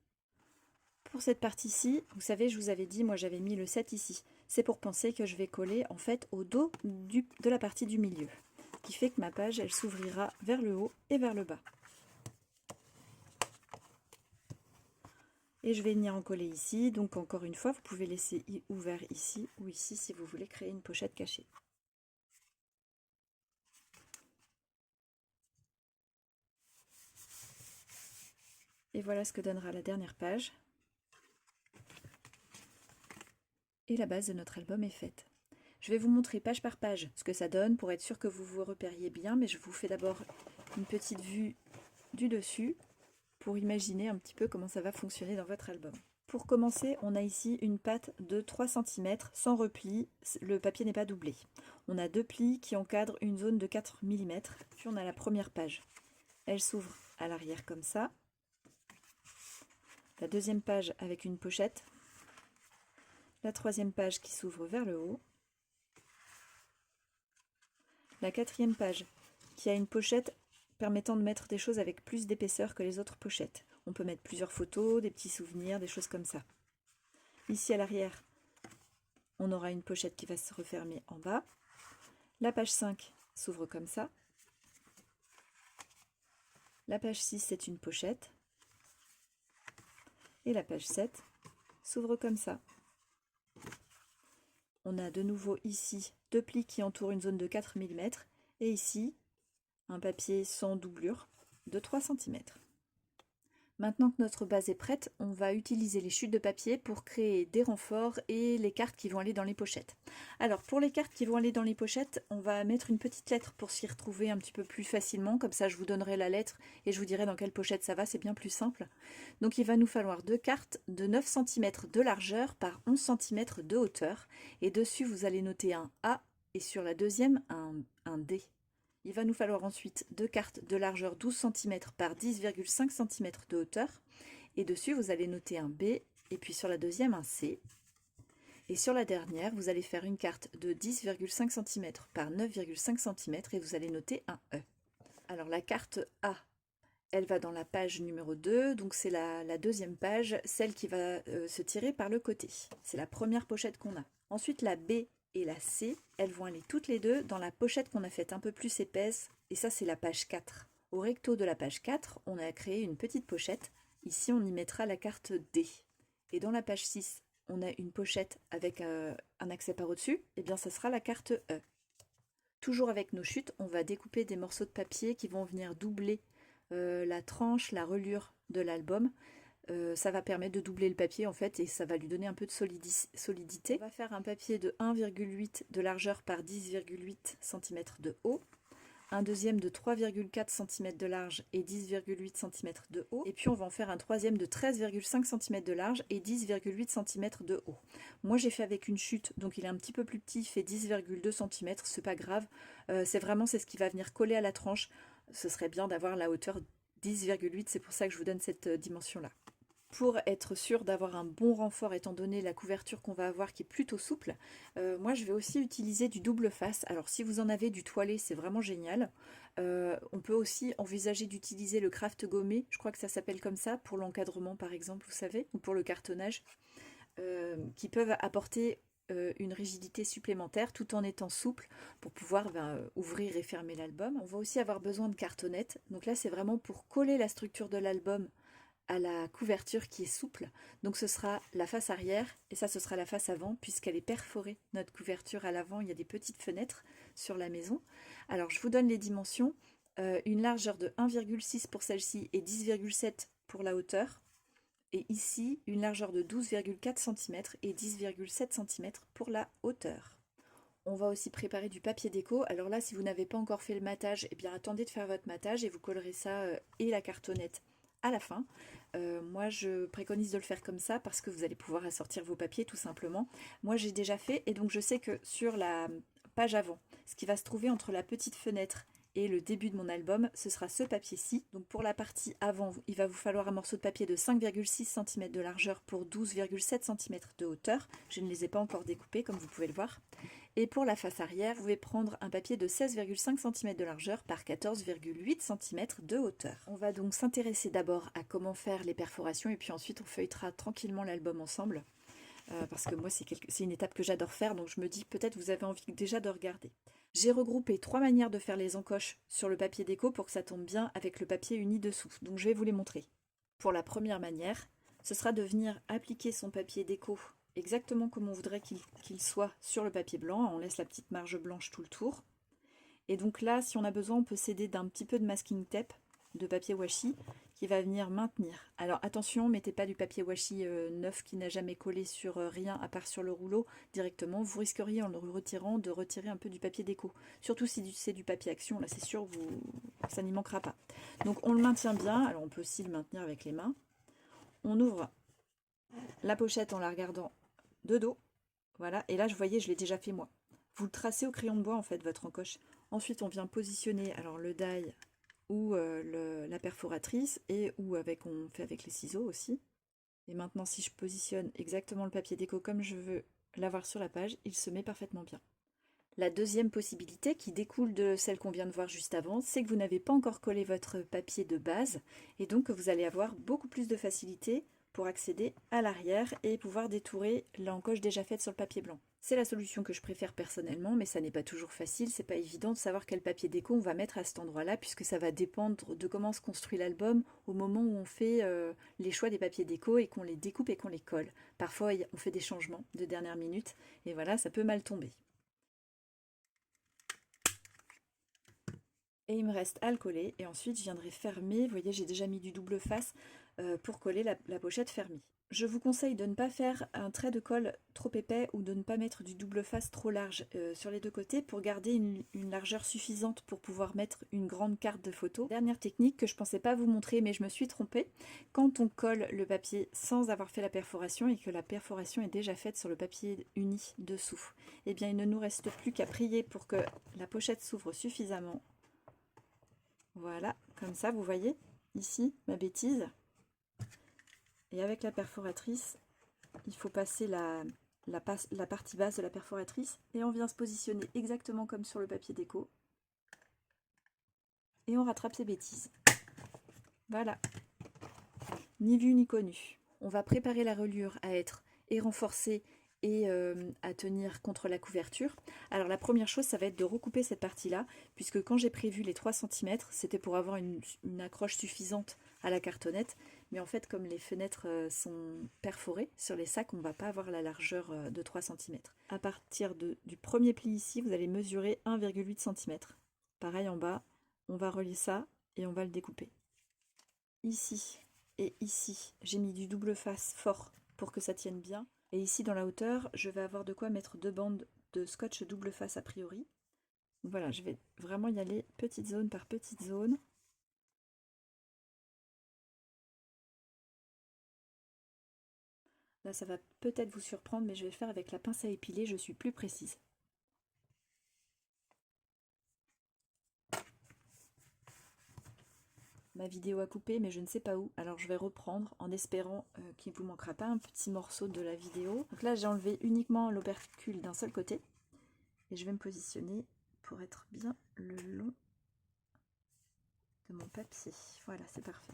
Pour cette partie-ci, vous savez, je vous avais dit, moi j'avais mis le 7 ici. C'est pour penser que je vais coller en fait au dos de la partie du milieu. Ce qui fait que ma page, elle s'ouvrira vers le haut et vers le bas. Et je vais venir en coller ici. Donc encore une fois, vous pouvez laisser ouvert ici ou ici si vous voulez créer une pochette cachée. Et voilà ce que donnera la dernière page. Et la base de notre album est faite. Je vais vous montrer page par page ce que ça donne pour être sûr que vous vous repériez bien, mais je vous fais d'abord une petite vue du dessus pour imaginer un petit peu comment ça va fonctionner dans votre album. Pour commencer, on a ici une patte de 3 cm sans repli, le papier n'est pas doublé. On a 2 plis qui encadrent une zone de 4 mm, puis on a la première page. Elle s'ouvre à l'arrière comme ça. La deuxième page avec une pochette. La troisième page qui s'ouvre vers le haut. La quatrième page qui a une pochette permettant de mettre des choses avec plus d'épaisseur que les autres pochettes. On peut mettre plusieurs photos, des petits souvenirs, des choses comme ça. Ici à l'arrière, on aura une pochette qui va se refermer en bas. La page 5 s'ouvre comme ça. La page 6, c'est une pochette. Et la page 7 s'ouvre comme ça. On a de nouveau ici 2 plis qui entourent une zone de 4 mm. Et ici, un papier sans doublure de 3 cm. Maintenant que notre base est prête, on va utiliser les chutes de papier pour créer des renforts et les cartes qui vont aller dans les pochettes. Alors pour les cartes qui vont aller dans les pochettes, on va mettre une petite lettre pour s'y retrouver un petit peu plus facilement. Comme ça je vous donnerai la lettre et je vous dirai dans quelle pochette ça va, c'est bien plus simple. Donc il va nous falloir 2 cartes de 9 cm de largeur par 11 cm de hauteur. Et dessus vous allez noter un A et sur la deuxième un D. Il va nous falloir ensuite 2 cartes de largeur 12 cm par 10,5 cm de hauteur. Et dessus, vous allez noter un B, et puis sur la deuxième, un C. Et sur la dernière, vous allez faire une carte de 10,5 cm par 9,5 cm, et vous allez noter un E. Alors la carte A, elle va dans la page numéro 2, donc c'est la deuxième page, celle qui va se tirer par le côté. C'est la première pochette qu'on a. Ensuite, la B et la C, elles vont aller toutes les deux dans la pochette qu'on a faite un peu plus épaisse, et ça c'est la page 4. Au recto de la page 4, on a créé une petite pochette, ici on y mettra la carte D. Et dans la page 6, on a une pochette avec un accès par au-dessus, et bien ça sera la carte E. Toujours avec nos chutes, on va découper des morceaux de papier qui vont venir doubler la tranche, la reliure de l'album. Ça va permettre de doubler le papier en fait et ça va lui donner un peu de solidité. On va faire un papier de 1,8 de largeur par 10,8 cm de haut, un deuxième de 3,4 cm de large et 10,8 cm de haut, et puis on va en faire un troisième de 13,5 cm de large et 10,8 cm de haut. Moi j'ai fait avec une chute, donc il est un petit peu plus petit, il fait 10,2 cm, c'est pas grave, c'est ce qui va venir coller à la tranche. Ce serait bien d'avoir la hauteur 10,8, c'est pour ça que je vous donne cette dimension là. Pour être sûr d'avoir un bon renfort étant donné la couverture qu'on va avoir qui est plutôt souple, moi je vais aussi utiliser du double face. Alors si vous en avez du toilé, c'est vraiment génial. On peut aussi envisager d'utiliser le craft gommé, je crois que ça s'appelle comme ça, pour l'encadrement par exemple, vous savez, ou pour le cartonnage, qui peuvent apporter une rigidité supplémentaire tout en étant souple pour pouvoir ouvrir et fermer l'album. On va aussi avoir besoin de cartonnettes, donc là c'est vraiment pour coller la structure de l'album à la couverture qui est souple. Donc ce sera la face arrière et ça ce sera la face avant puisqu'elle est perforée. Notre couverture à l'avant, il y a des petites fenêtres sur la maison. Alors je vous donne les dimensions. Une largeur de 1,6 pour celle-ci et 10,7 pour la hauteur. Et ici, une largeur de 12,4 cm et 10,7 cm pour la hauteur. On va aussi préparer du papier déco. Alors là, si vous n'avez pas encore fait le matage, eh bien attendez de faire votre matage et vous collerez ça et la cartonnette à la fin. Moi je préconise de le faire comme ça parce que vous allez pouvoir assortir vos papiers tout simplement. Moi j'ai déjà fait et donc je sais que sur la page avant, ce qui va se trouver entre la petite fenêtre et le début de mon album, ce sera ce papier-ci. Donc pour la partie avant, il va vous falloir un morceau de papier de 5,6 cm de largeur pour 12,7 cm de hauteur. Je ne les ai pas encore découpés comme vous pouvez le voir. Et pour la face arrière, vous pouvez prendre un papier de 16,5 cm de largeur par 14,8 cm de hauteur. On va donc s'intéresser d'abord à comment faire les perforations et puis ensuite on feuilletera tranquillement l'album ensemble. Parce que moi c'est une étape que j'adore faire, donc je me dis peut-être vous avez envie déjà de regarder. J'ai regroupé 3 manières de faire les encoches sur le papier déco pour que ça tombe bien avec le papier uni dessous. Donc je vais vous les montrer. Pour la première manière, ce sera de venir appliquer son papier déco exactement comme on voudrait qu'il soit sur le papier blanc. On laisse la petite marge blanche tout le tour. Et donc là, si on a besoin, on peut s'aider d'un petit peu de masking tape de papier washi qui va venir maintenir. Alors attention, mettez pas du papier washi neuf qui n'a jamais collé sur rien à part sur le rouleau directement. Vous risqueriez en le retirant de retirer un peu du papier déco. Surtout si c'est du papier action, là c'est sûr, ça n'y manquera pas. Donc on le maintient bien, alors on peut aussi le maintenir avec les mains. On ouvre la pochette en la regardant de dos. Voilà, et là je voyais, je l'ai déjà fait moi. Vous le tracez au crayon de bois en fait, votre encoche. Ensuite on vient positionner alors le die ou la perforatrice et ou on fait avec les ciseaux aussi. Et maintenant si je positionne exactement le papier déco comme je veux l'avoir sur la page, il se met parfaitement bien. La deuxième possibilité qui découle de celle qu'on vient de voir juste avant, c'est que vous n'avez pas encore collé votre papier de base et donc que vous allez avoir beaucoup plus de facilité pour accéder à l'arrière et pouvoir détourer l'encoche déjà faite sur le papier blanc. C'est la solution que je préfère personnellement, mais ça n'est pas toujours facile, c'est pas évident de savoir quel papier déco on va mettre à cet endroit-là, puisque ça va dépendre de comment se construit l'album au moment où on fait les choix des papiers déco et qu'on les découpe et qu'on les colle. Parfois on fait des changements de dernière minute, et voilà, ça peut mal tomber. Et il me reste à le coller, et ensuite je viendrai fermer. Vous voyez, j'ai déjà mis du double face pour coller la pochette fermée. Je vous conseille de ne pas faire un trait de colle trop épais ou de ne pas mettre du double face trop large sur les deux côtés pour garder une largeur suffisante pour pouvoir mettre une grande carte de photo. Dernière technique que je ne pensais pas vous montrer mais je me suis trompée. Quand on colle le papier sans avoir fait la perforation et que la perforation est déjà faite sur le papier uni dessous, eh bien il ne nous reste plus qu'à prier pour que la pochette s'ouvre suffisamment. Voilà, comme ça vous voyez ici ma bêtise. Et avec la perforatrice, il faut passer la partie basse de la perforatrice et on vient se positionner exactement comme sur le papier déco. Et on rattrape ses bêtises. Voilà. Ni vu ni connu. On va préparer la reliure à être et renforcée et à tenir contre la couverture. Alors la première chose, ça va être de recouper cette partie-là, puisque quand j'ai prévu les 3 cm, c'était pour avoir une accroche suffisante à la cartonnette. Mais en fait, comme les fenêtres sont perforées sur les sacs, on ne va pas avoir la largeur de 3 cm. À partir du premier pli ici, vous allez mesurer 1,8 cm. Pareil en bas, on va relier ça et on va le découper. Ici et ici, j'ai mis du double face fort pour que ça tienne bien. Et ici, dans la hauteur, je vais avoir de quoi mettre 2 bandes de scotch double face a priori. Donc voilà, je vais vraiment y aller petite zone par petite zone. Là, ça va peut-être vous surprendre, mais je vais le faire avec la pince à épiler, je suis plus précise. Ma vidéo a coupé, mais je ne sais pas où, alors je vais reprendre en espérant qu'il ne vous manquera pas un petit morceau de la vidéo. Donc là, j'ai enlevé uniquement l'opercule d'un seul côté, et je vais me positionner pour être bien le long de mon papier. Voilà, c'est parfait.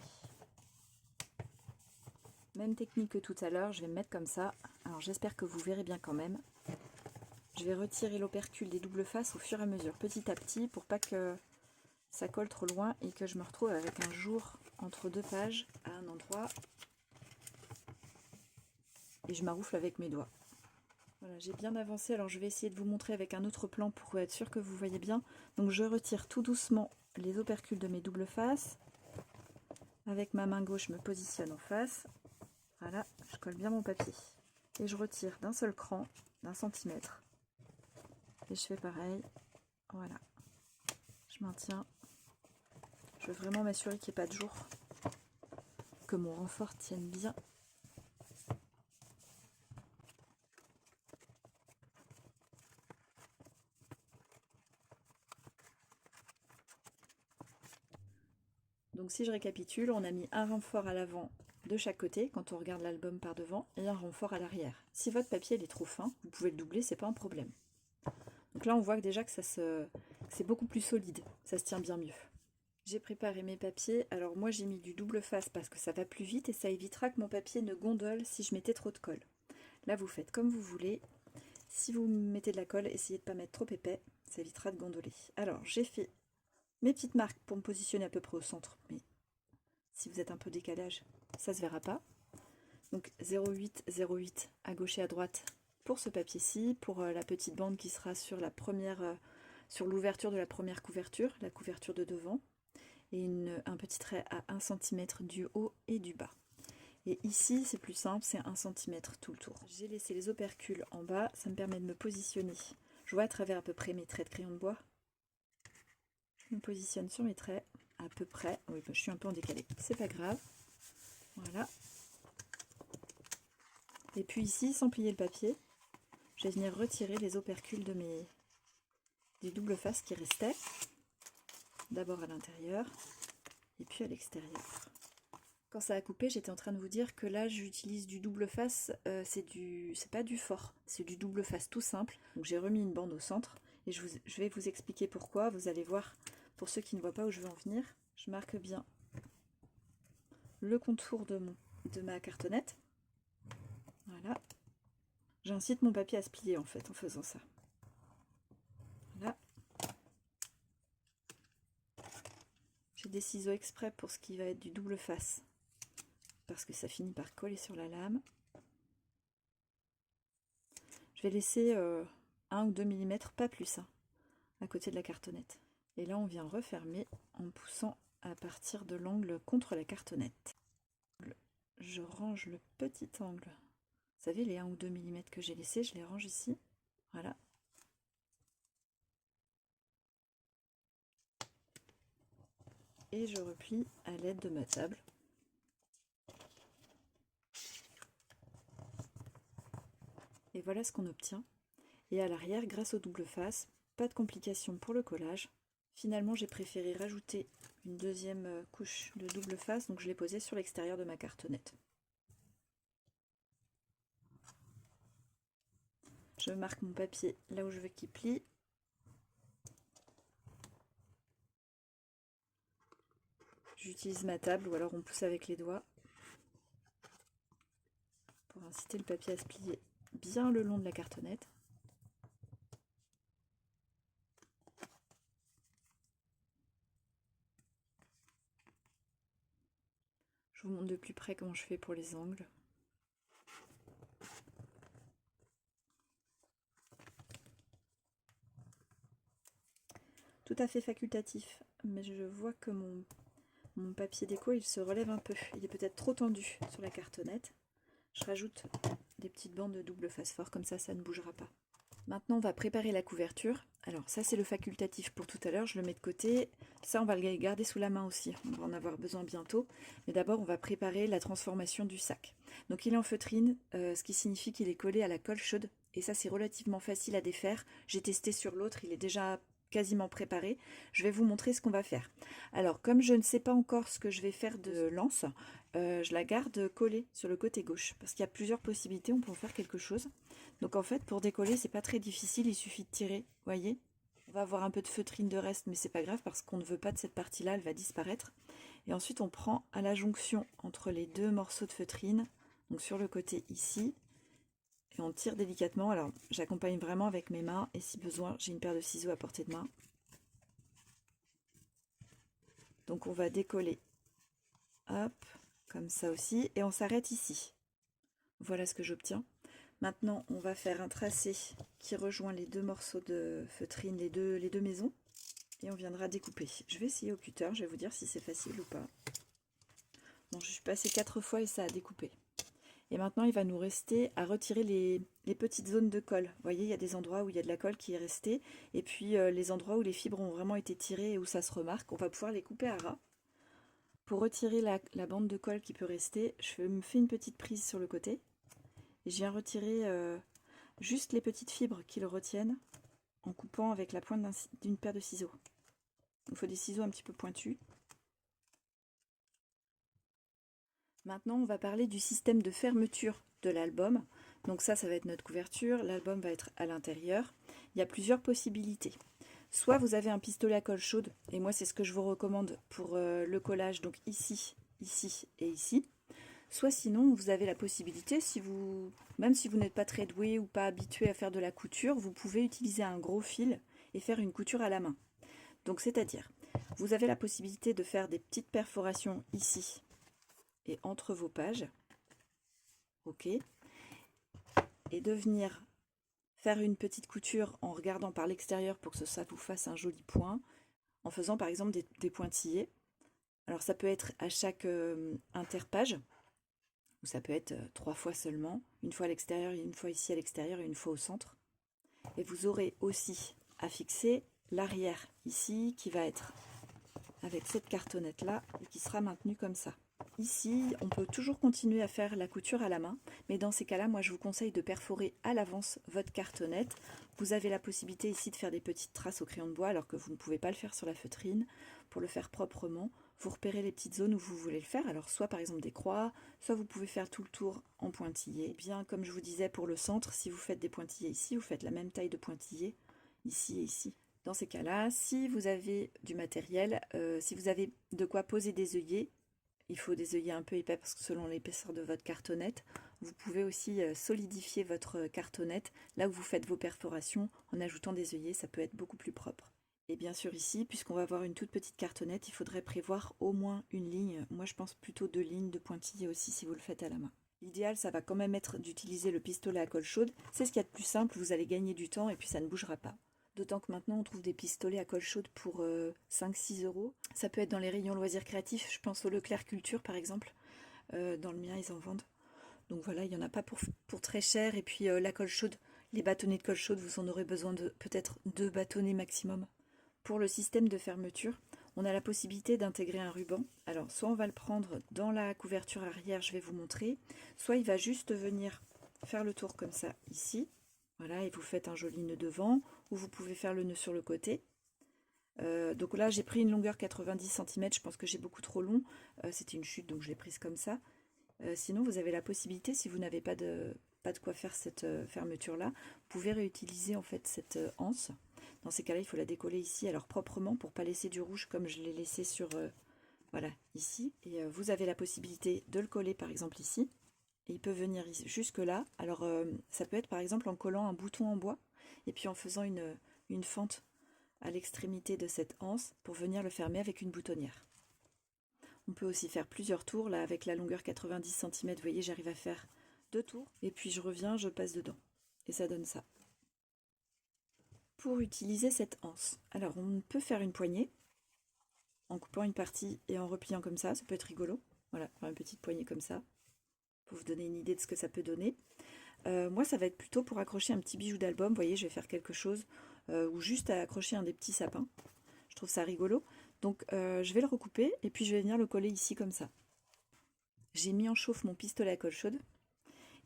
Même technique que tout à l'heure, je vais me mettre comme ça. Alors j'espère que vous verrez bien quand même. Je vais retirer l'opercule des doubles faces au fur et à mesure, petit à petit, pour pas que ça colle trop loin et que je me retrouve avec un jour entre deux pages à un endroit et je maroufle avec mes doigts. Voilà, j'ai bien avancé, alors je vais essayer de vous montrer avec un autre plan pour être sûr que vous voyez bien. Donc je retire tout doucement les opercules de mes doubles faces. Avec ma main gauche, je me positionne en face. Voilà, je colle bien mon papier. Et je retire d'un seul cran, d'1 centimètre. Et je fais pareil. Voilà. Je maintiens. Je veux vraiment m'assurer qu'il n'y ait pas de jour. Que mon renfort tienne bien. Donc si je récapitule, on a mis un renfort à l'avant de chaque côté quand on regarde l'album par devant et un renfort à l'arrière. Si votre papier est trop fin, vous pouvez le doubler, c'est pas un problème. Donc là on voit que déjà que c'est beaucoup plus solide, ça se tient bien mieux. J'ai préparé mes papiers, alors moi j'ai mis du double face parce que ça va plus vite et ça évitera que mon papier ne gondole si je mettais trop de colle. Là vous faites comme vous voulez, si vous mettez de la colle, essayez de ne pas mettre trop épais, ça évitera de gondoler. Alors j'ai fait mes petites marques pour me positionner à peu près au centre, mais si vous êtes un peu décalage, ça se verra pas. Donc 0,8, 0,8 à gauche et à droite pour ce papier-ci, pour la petite bande qui sera sur la première, sur l'ouverture de la première couverture, la couverture de devant. et un petit trait à 1 cm du haut et du bas. Et ici, c'est plus simple, c'est 1 cm tout le tour. J'ai laissé les opercules en bas, ça me permet de me positionner. Je vois à travers à peu près mes traits de crayon de bois. Je me positionne sur mes traits, à peu près. Oui, je suis un peu en décalé, c'est pas grave. Voilà. Et puis ici, sans plier le papier, je vais venir retirer les opercules des doubles faces qui restaient. D'abord à l'intérieur, et puis à l'extérieur. Quand ça a coupé, j'étais en train de vous dire que là j'utilise du double face, c'est pas du fort, c'est du double face tout simple. Donc j'ai remis une bande au centre et je vais vous expliquer pourquoi. Vous allez voir, pour ceux qui ne voient pas où je veux en venir, je marque bien le contour de ma cartonnette. Voilà. J'incite mon papier à se plier en fait en faisant ça. Voilà. J'ai des ciseaux exprès pour ce qui va être du double face, parce que ça finit par coller sur la lame. Je vais laisser 1 ou 2 mm, pas plus, hein, à côté de la cartonnette. Et là, on vient refermer en poussant à partir de l'angle contre la cartonnette. Je range le petit angle. Vous savez, les 1 ou 2 mm que j'ai laissés, je les range ici. Voilà. Et je replie à l'aide de ma table. Et voilà ce qu'on obtient. Et à l'arrière, grâce au double face, pas de complications pour le collage. Finalement, j'ai préféré rajouter une deuxième couche de double face, donc je l'ai posée sur l'extérieur de ma cartonnette. Je marque mon papier là où je veux qu'il plie. J'utilise ma table ou alors on pousse avec les doigts pour inciter le papier à se plier bien le long de la cartonnette. Je vous montre de plus près comment je fais pour les angles. Tout à fait facultatif, mais je vois que mon papier déco il se relève un peu. Il est peut-être trop tendu sur la cartonnette. Je rajoute des petites bandes de double face fort, comme ça ne bougera pas. Maintenant on va préparer la couverture. Alors ça c'est le facultatif pour tout à l'heure, je le mets de côté. Ça on va le garder sous la main aussi, on va en avoir besoin bientôt. Mais d'abord on va préparer la transformation du sac. Donc il est en feutrine, ce qui signifie qu'il est collé à la colle chaude. Et ça c'est relativement facile à défaire. J'ai testé sur l'autre, il est déjà quasiment préparé. Je vais vous montrer ce qu'on va faire. Alors comme je ne sais pas encore ce que je vais faire de l'anse, je la garde collée sur le côté gauche. Parce qu'il y a plusieurs possibilités, on peut en faire quelque chose. Donc en fait pour décoller c'est pas très difficile, il suffit de tirer, voyez. On va avoir un peu de feutrine de reste mais c'est pas grave parce qu'on ne veut pas de cette partie là, elle va disparaître. Et ensuite on prend à la jonction entre les deux morceaux de feutrine, donc sur le côté ici, et on tire délicatement. Alors j'accompagne vraiment avec mes mains et si besoin j'ai une paire de ciseaux à portée de main. Donc on va décoller, hop, comme ça aussi, et on s'arrête ici. Voilà ce que j'obtiens. Maintenant, on va faire un tracé qui rejoint les deux morceaux de feutrine, les deux maisons, et on viendra découper. Je vais essayer au cutter, je vais vous dire si c'est facile ou pas. Bon, je suis passée 4 fois et ça a découpé. Et maintenant, il va nous rester à retirer les petites zones de colle. Vous voyez, il y a des endroits où il y a de la colle qui est restée, et puis les endroits où les fibres ont vraiment été tirées et où ça se remarque, on va pouvoir les couper à ras. Pour retirer la bande de colle qui peut rester, je me fais une petite prise sur le côté. Et je viens retirer juste les petites fibres qui le retiennent en coupant avec la pointe d'une paire de ciseaux. Il faut des ciseaux un petit peu pointus. Maintenant, on va parler du système de fermeture de l'album. Donc ça va être notre couverture. L'album va être à l'intérieur. Il y a plusieurs possibilités. Soit vous avez un pistolet à colle chaude, et moi c'est ce que je vous recommande pour le collage, donc ici, ici et ici. Soit sinon, vous avez la possibilité, même si vous n'êtes pas très doué ou pas habitué à faire de la couture, vous pouvez utiliser un gros fil et faire une couture à la main. Donc c'est-à-dire, vous avez la possibilité de faire des petites perforations ici et entre vos pages. Ok. Et de venir faire une petite couture en regardant par l'extérieur pour que ça vous fasse un joli point, en faisant par exemple des pointillés. Alors ça peut être à chaque interpage, ou ça peut être 3 fois seulement, une fois à l'extérieur, une fois ici à l'extérieur et une fois au centre. Et vous aurez aussi à fixer l'arrière ici qui va être avec cette cartonnette là et qui sera maintenue comme ça. Ici, on peut toujours continuer à faire la couture à la main, mais dans ces cas-là, moi je vous conseille de perforer à l'avance votre cartonnette. Vous avez la possibilité ici de faire des petites traces au crayon de bois alors que vous ne pouvez pas le faire sur la feutrine. Pour le faire proprement, vous repérez les petites zones où vous voulez le faire. Alors soit par exemple des croix, soit vous pouvez faire tout le tour en pointillé. Bien comme je vous disais pour le centre, si vous faites des pointillés ici, vous faites la même taille de pointillé ici et ici. Dans ces cas-là, si vous avez du matériel, si vous avez de quoi poser des œillets, il faut des œillets un peu épais parce que selon l'épaisseur de votre cartonnette, vous pouvez aussi solidifier votre cartonnette là où vous faites vos perforations en ajoutant des œillets, ça peut être beaucoup plus propre. Et bien sûr ici, puisqu'on va avoir une toute petite cartonnette, il faudrait prévoir au moins une ligne. Moi je pense plutôt 2 lignes de pointillés aussi si vous le faites à la main. L'idéal ça va quand même être d'utiliser le pistolet à colle chaude, c'est ce qu'il y a de plus simple, vous allez gagner du temps et puis ça ne bougera pas. D'autant que maintenant on trouve des pistolets à colle chaude pour 5-6 euros. Ça peut être dans les rayons loisirs créatifs, je pense au Leclerc Culture par exemple. Dans le mien ils en vendent. Donc voilà, il n'y en a pas pour très cher. Et puis la colle chaude, les bâtonnets de colle chaude, vous en aurez besoin de peut-être 2 bâtonnets maximum. Pour le système de fermeture, on a la possibilité d'intégrer un ruban. Alors soit on va le prendre dans la couverture arrière, je vais vous montrer, soit il va juste venir faire le tour comme ça ici. Voilà, et vous faites un joli nœud devant, ou vous pouvez faire le nœud sur le côté. Donc là, j'ai pris une longueur 90 cm, je pense que j'ai beaucoup trop long. C'était une chute, donc je l'ai prise comme ça. Sinon, vous avez la possibilité, si vous n'avez pas de quoi faire cette fermeture-là, vous pouvez réutiliser en fait cette anse. Dans ces cas-là, il faut la décoller ici, alors proprement, pour ne pas laisser du rouge comme je l'ai laissé sur, voilà, ici. Et vous avez la possibilité de le coller, par exemple, ici. Et il peut venir jusque là. Alors ça peut être par exemple en collant un bouton en bois et puis en faisant une fente à l'extrémité de cette anse pour venir le fermer avec une boutonnière. On peut aussi faire plusieurs tours. Là avec la longueur 90 cm, vous voyez j'arrive à faire 2 tours et puis je reviens, je passe dedans. Et ça donne ça. Pour utiliser cette anse, alors on peut faire une poignée en coupant une partie et en repliant comme ça peut être rigolo. Voilà, faire une petite poignée comme ça. Pour vous donner une idée de ce que ça peut donner. Moi, ça va être plutôt pour accrocher un petit bijou d'album. Vous voyez, je vais faire quelque chose ou juste à accrocher un des petits sapins. Je trouve ça rigolo. Donc, je vais le recouper et puis je vais venir le coller ici comme ça. J'ai mis en chauffe mon pistolet à colle chaude.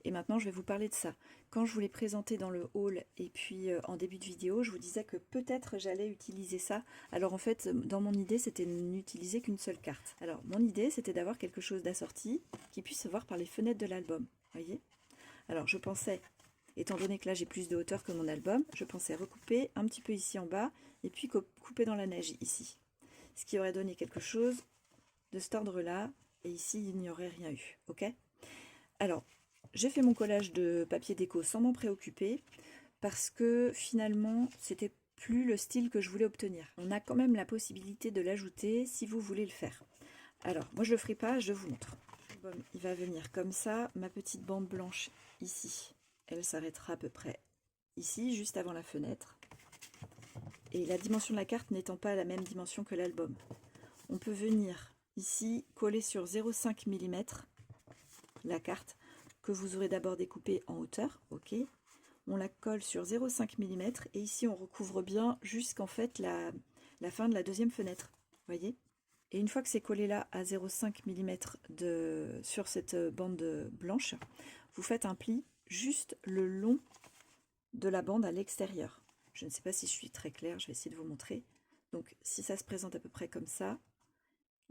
Et maintenant, je vais vous parler de ça. Quand je vous l'ai présenté dans le haul et puis en début de vidéo, je vous disais que peut-être j'allais utiliser ça. Alors en fait, dans mon idée, c'était de n'utiliser qu'une seule carte. Alors mon idée, c'était d'avoir quelque chose d'assorti qui puisse se voir par les fenêtres de l'album. Voyez ? Alors je pensais, étant donné que là j'ai plus de hauteur que mon album, je pensais recouper un petit peu ici en bas et puis couper dans la neige ici. Ce qui aurait donné quelque chose de cet ordre-là. Et ici, il n'y aurait rien eu. Ok ? Alors, j'ai fait mon collage de papier déco sans m'en préoccuper parce que finalement, c'était plus le style que je voulais obtenir. On a quand même la possibilité de l'ajouter si vous voulez le faire. Alors, moi je le ferai pas, je vous montre. Bon, il va venir comme ça, ma petite bande blanche ici, elle s'arrêtera à peu près ici, juste avant la fenêtre. Et la dimension de la carte n'étant pas la même dimension que l'album. On peut venir ici coller sur 0,5 mm la carte que vous aurez d'abord découpée en hauteur, ok. On la colle sur 0,5 mm et ici on recouvre bien jusqu'en fait la fin de la deuxième fenêtre, voyez. Et une fois que c'est collé là à 0,5 mm sur cette bande blanche, vous faites un pli juste le long de la bande à l'extérieur. Je ne sais pas si je suis très claire, je vais essayer de vous montrer. Donc si ça se présente à peu près comme ça,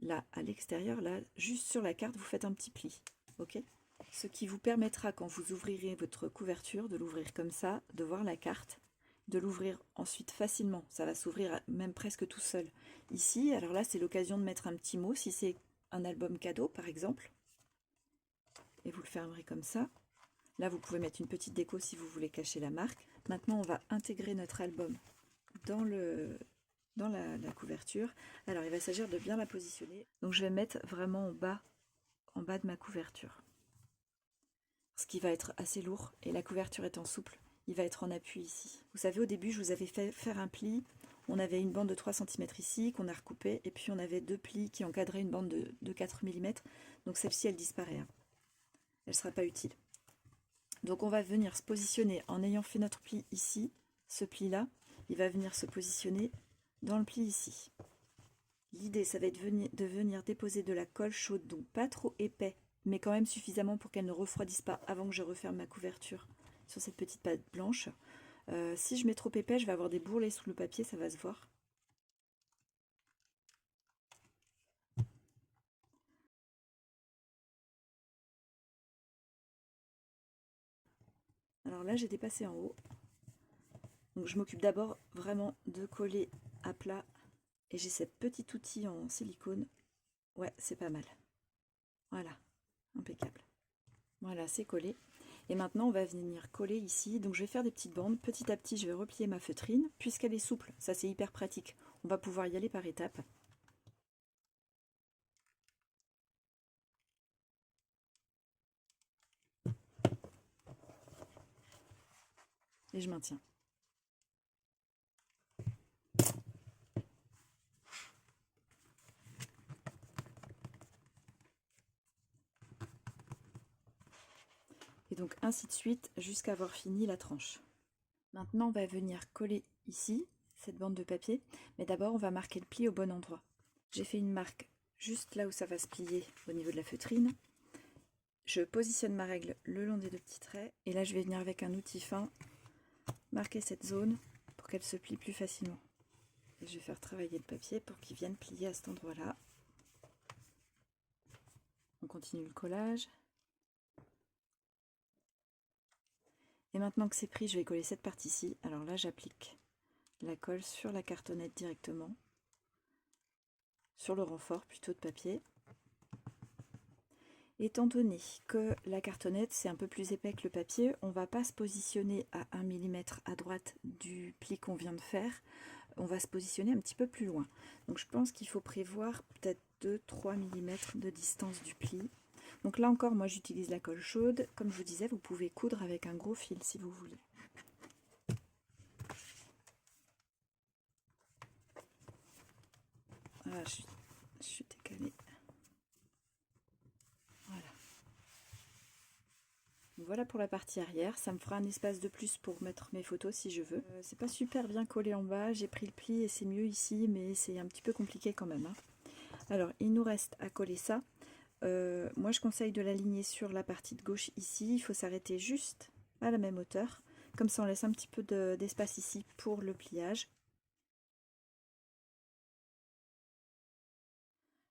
là à l'extérieur, là juste sur la carte, vous faites un petit pli, ok. Ce qui vous permettra quand vous ouvrirez votre couverture, de l'ouvrir comme ça, de voir la carte, de l'ouvrir ensuite facilement. Ça va s'ouvrir même presque tout seul. Ici, alors là, c'est l'occasion de mettre un petit mot, si c'est un album cadeau par exemple. Et vous le fermerez comme ça. Là, vous pouvez mettre une petite déco si vous voulez cacher la marque. Maintenant, on va intégrer notre album dans la couverture. Alors, il va s'agir de bien la positionner. Donc, je vais mettre vraiment en bas de ma couverture. Ce qui va être assez lourd, et la couverture étant souple, il va être en appui ici. Vous savez, au début, je vous avais fait faire un pli. On avait une bande de 3 cm ici qu'on a recoupée, et puis on avait 2 plis qui encadraient une bande de 4 mm. Donc celle-ci, elle disparaît, hein. Elle ne sera pas utile. Donc on va venir se positionner en ayant fait notre pli ici. Ce pli-là, il va venir se positionner dans le pli ici. L'idée, ça va être de venir déposer de la colle chaude, donc pas trop épais, mais quand même suffisamment pour qu'elle ne refroidisse pas avant que je referme ma couverture sur cette petite pâte blanche. Si je mets trop épais, je vais avoir des bourrelets sous le papier, ça va se voir. Alors là, j'ai dépassé en haut. Donc je m'occupe d'abord vraiment de coller à plat. Et j'ai cette petite outil en silicone. Ouais, c'est pas mal. Voilà, impeccable. Voilà, c'est collé. Et maintenant, on va venir coller ici. Donc je vais faire des petites bandes. Petit à petit, je vais replier ma feutrine. Puisqu'elle est souple, ça c'est hyper pratique. On va pouvoir y aller par étapes. Et je maintiens. Et donc ainsi de suite jusqu'à avoir fini la tranche. Maintenant, on va venir coller ici cette bande de papier. Mais d'abord, on va marquer le pli au bon endroit. J'ai fait une marque juste là où ça va se plier au niveau de la feutrine. Je positionne ma règle le long des 2 petits traits. Et là, je vais venir avec un outil fin marquer cette zone pour qu'elle se plie plus facilement. Et je vais faire travailler le papier pour qu'il vienne plier à cet endroit-là. On continue le collage. Et maintenant que c'est pris, je vais coller cette partie-ci. Alors là, j'applique la colle sur la cartonnette directement, sur le renfort plutôt de papier. Étant donné que la cartonnette c'est un peu plus épais que le papier, on ne va pas se positionner à 1 mm à droite du pli qu'on vient de faire. On va se positionner un petit peu plus loin. Donc je pense qu'il faut prévoir peut-être 2-3 mm de distance du pli. Donc là encore, moi j'utilise la colle chaude. Comme je vous disais, vous pouvez coudre avec un gros fil si vous voulez. Voilà, je suis décalée. Voilà. Voilà pour la partie arrière. Ça me fera un espace de plus pour mettre mes photos si je veux. C'est pas super bien collé en bas. J'ai pris le pli et c'est mieux ici, mais c'est un petit peu compliqué quand même, hein. Alors, il nous reste à coller ça. Moi, je conseille de l'aligner sur la partie de gauche ici. Il faut s'arrêter juste à la même hauteur. Comme ça, on laisse un petit peu d'espace ici pour le pliage.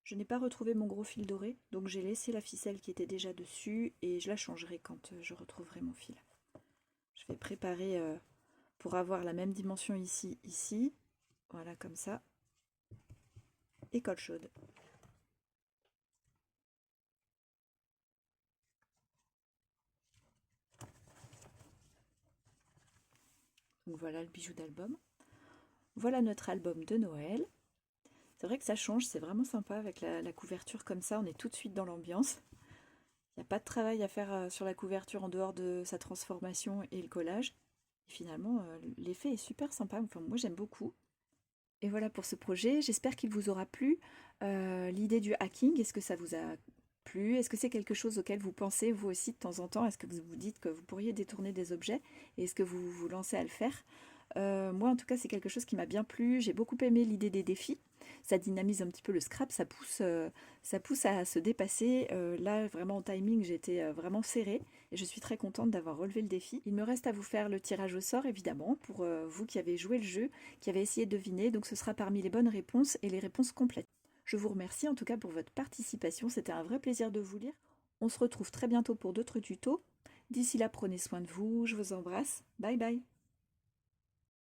Je n'ai pas retrouvé mon gros fil doré, donc j'ai laissé la ficelle qui était déjà dessus et je la changerai quand je retrouverai mon fil. Je vais préparer pour avoir la même dimension ici, ici. Voilà, comme ça. Et colle chaude. Donc voilà le bijou d'album. Voilà notre album de Noël. C'est vrai que ça change, c'est vraiment sympa avec la couverture comme ça, on est tout de suite dans l'ambiance. Il n'y a pas de travail à faire sur la couverture en dehors de sa transformation et le collage. Et finalement, l'effet est super sympa, enfin moi j'aime beaucoup. Et voilà pour ce projet, j'espère qu'il vous aura plu. L'idée du hacking, est-ce que ça vous a plu? Est-ce que c'est quelque chose auquel vous pensez vous aussi de temps en temps? Est-ce que vous vous dites que vous pourriez détourner des objets? Et est-ce que vous vous lancez à le faire? Moi en tout cas c'est quelque chose qui m'a bien plu, j'ai beaucoup aimé l'idée des défis, ça dynamise un petit peu le scrap, ça pousse à se dépasser. Là vraiment au timing j'étais vraiment serrée et je suis très contente d'avoir relevé le défi. Il me reste à vous faire le tirage au sort évidemment pour vous qui avez joué le jeu, qui avez essayé de deviner, donc ce sera parmi les bonnes réponses et les réponses complètes. Je vous remercie en tout cas pour votre participation, c'était un vrai plaisir de vous lire. On se retrouve très bientôt pour d'autres tutos. D'ici là, prenez soin de vous, je vous embrasse, bye bye.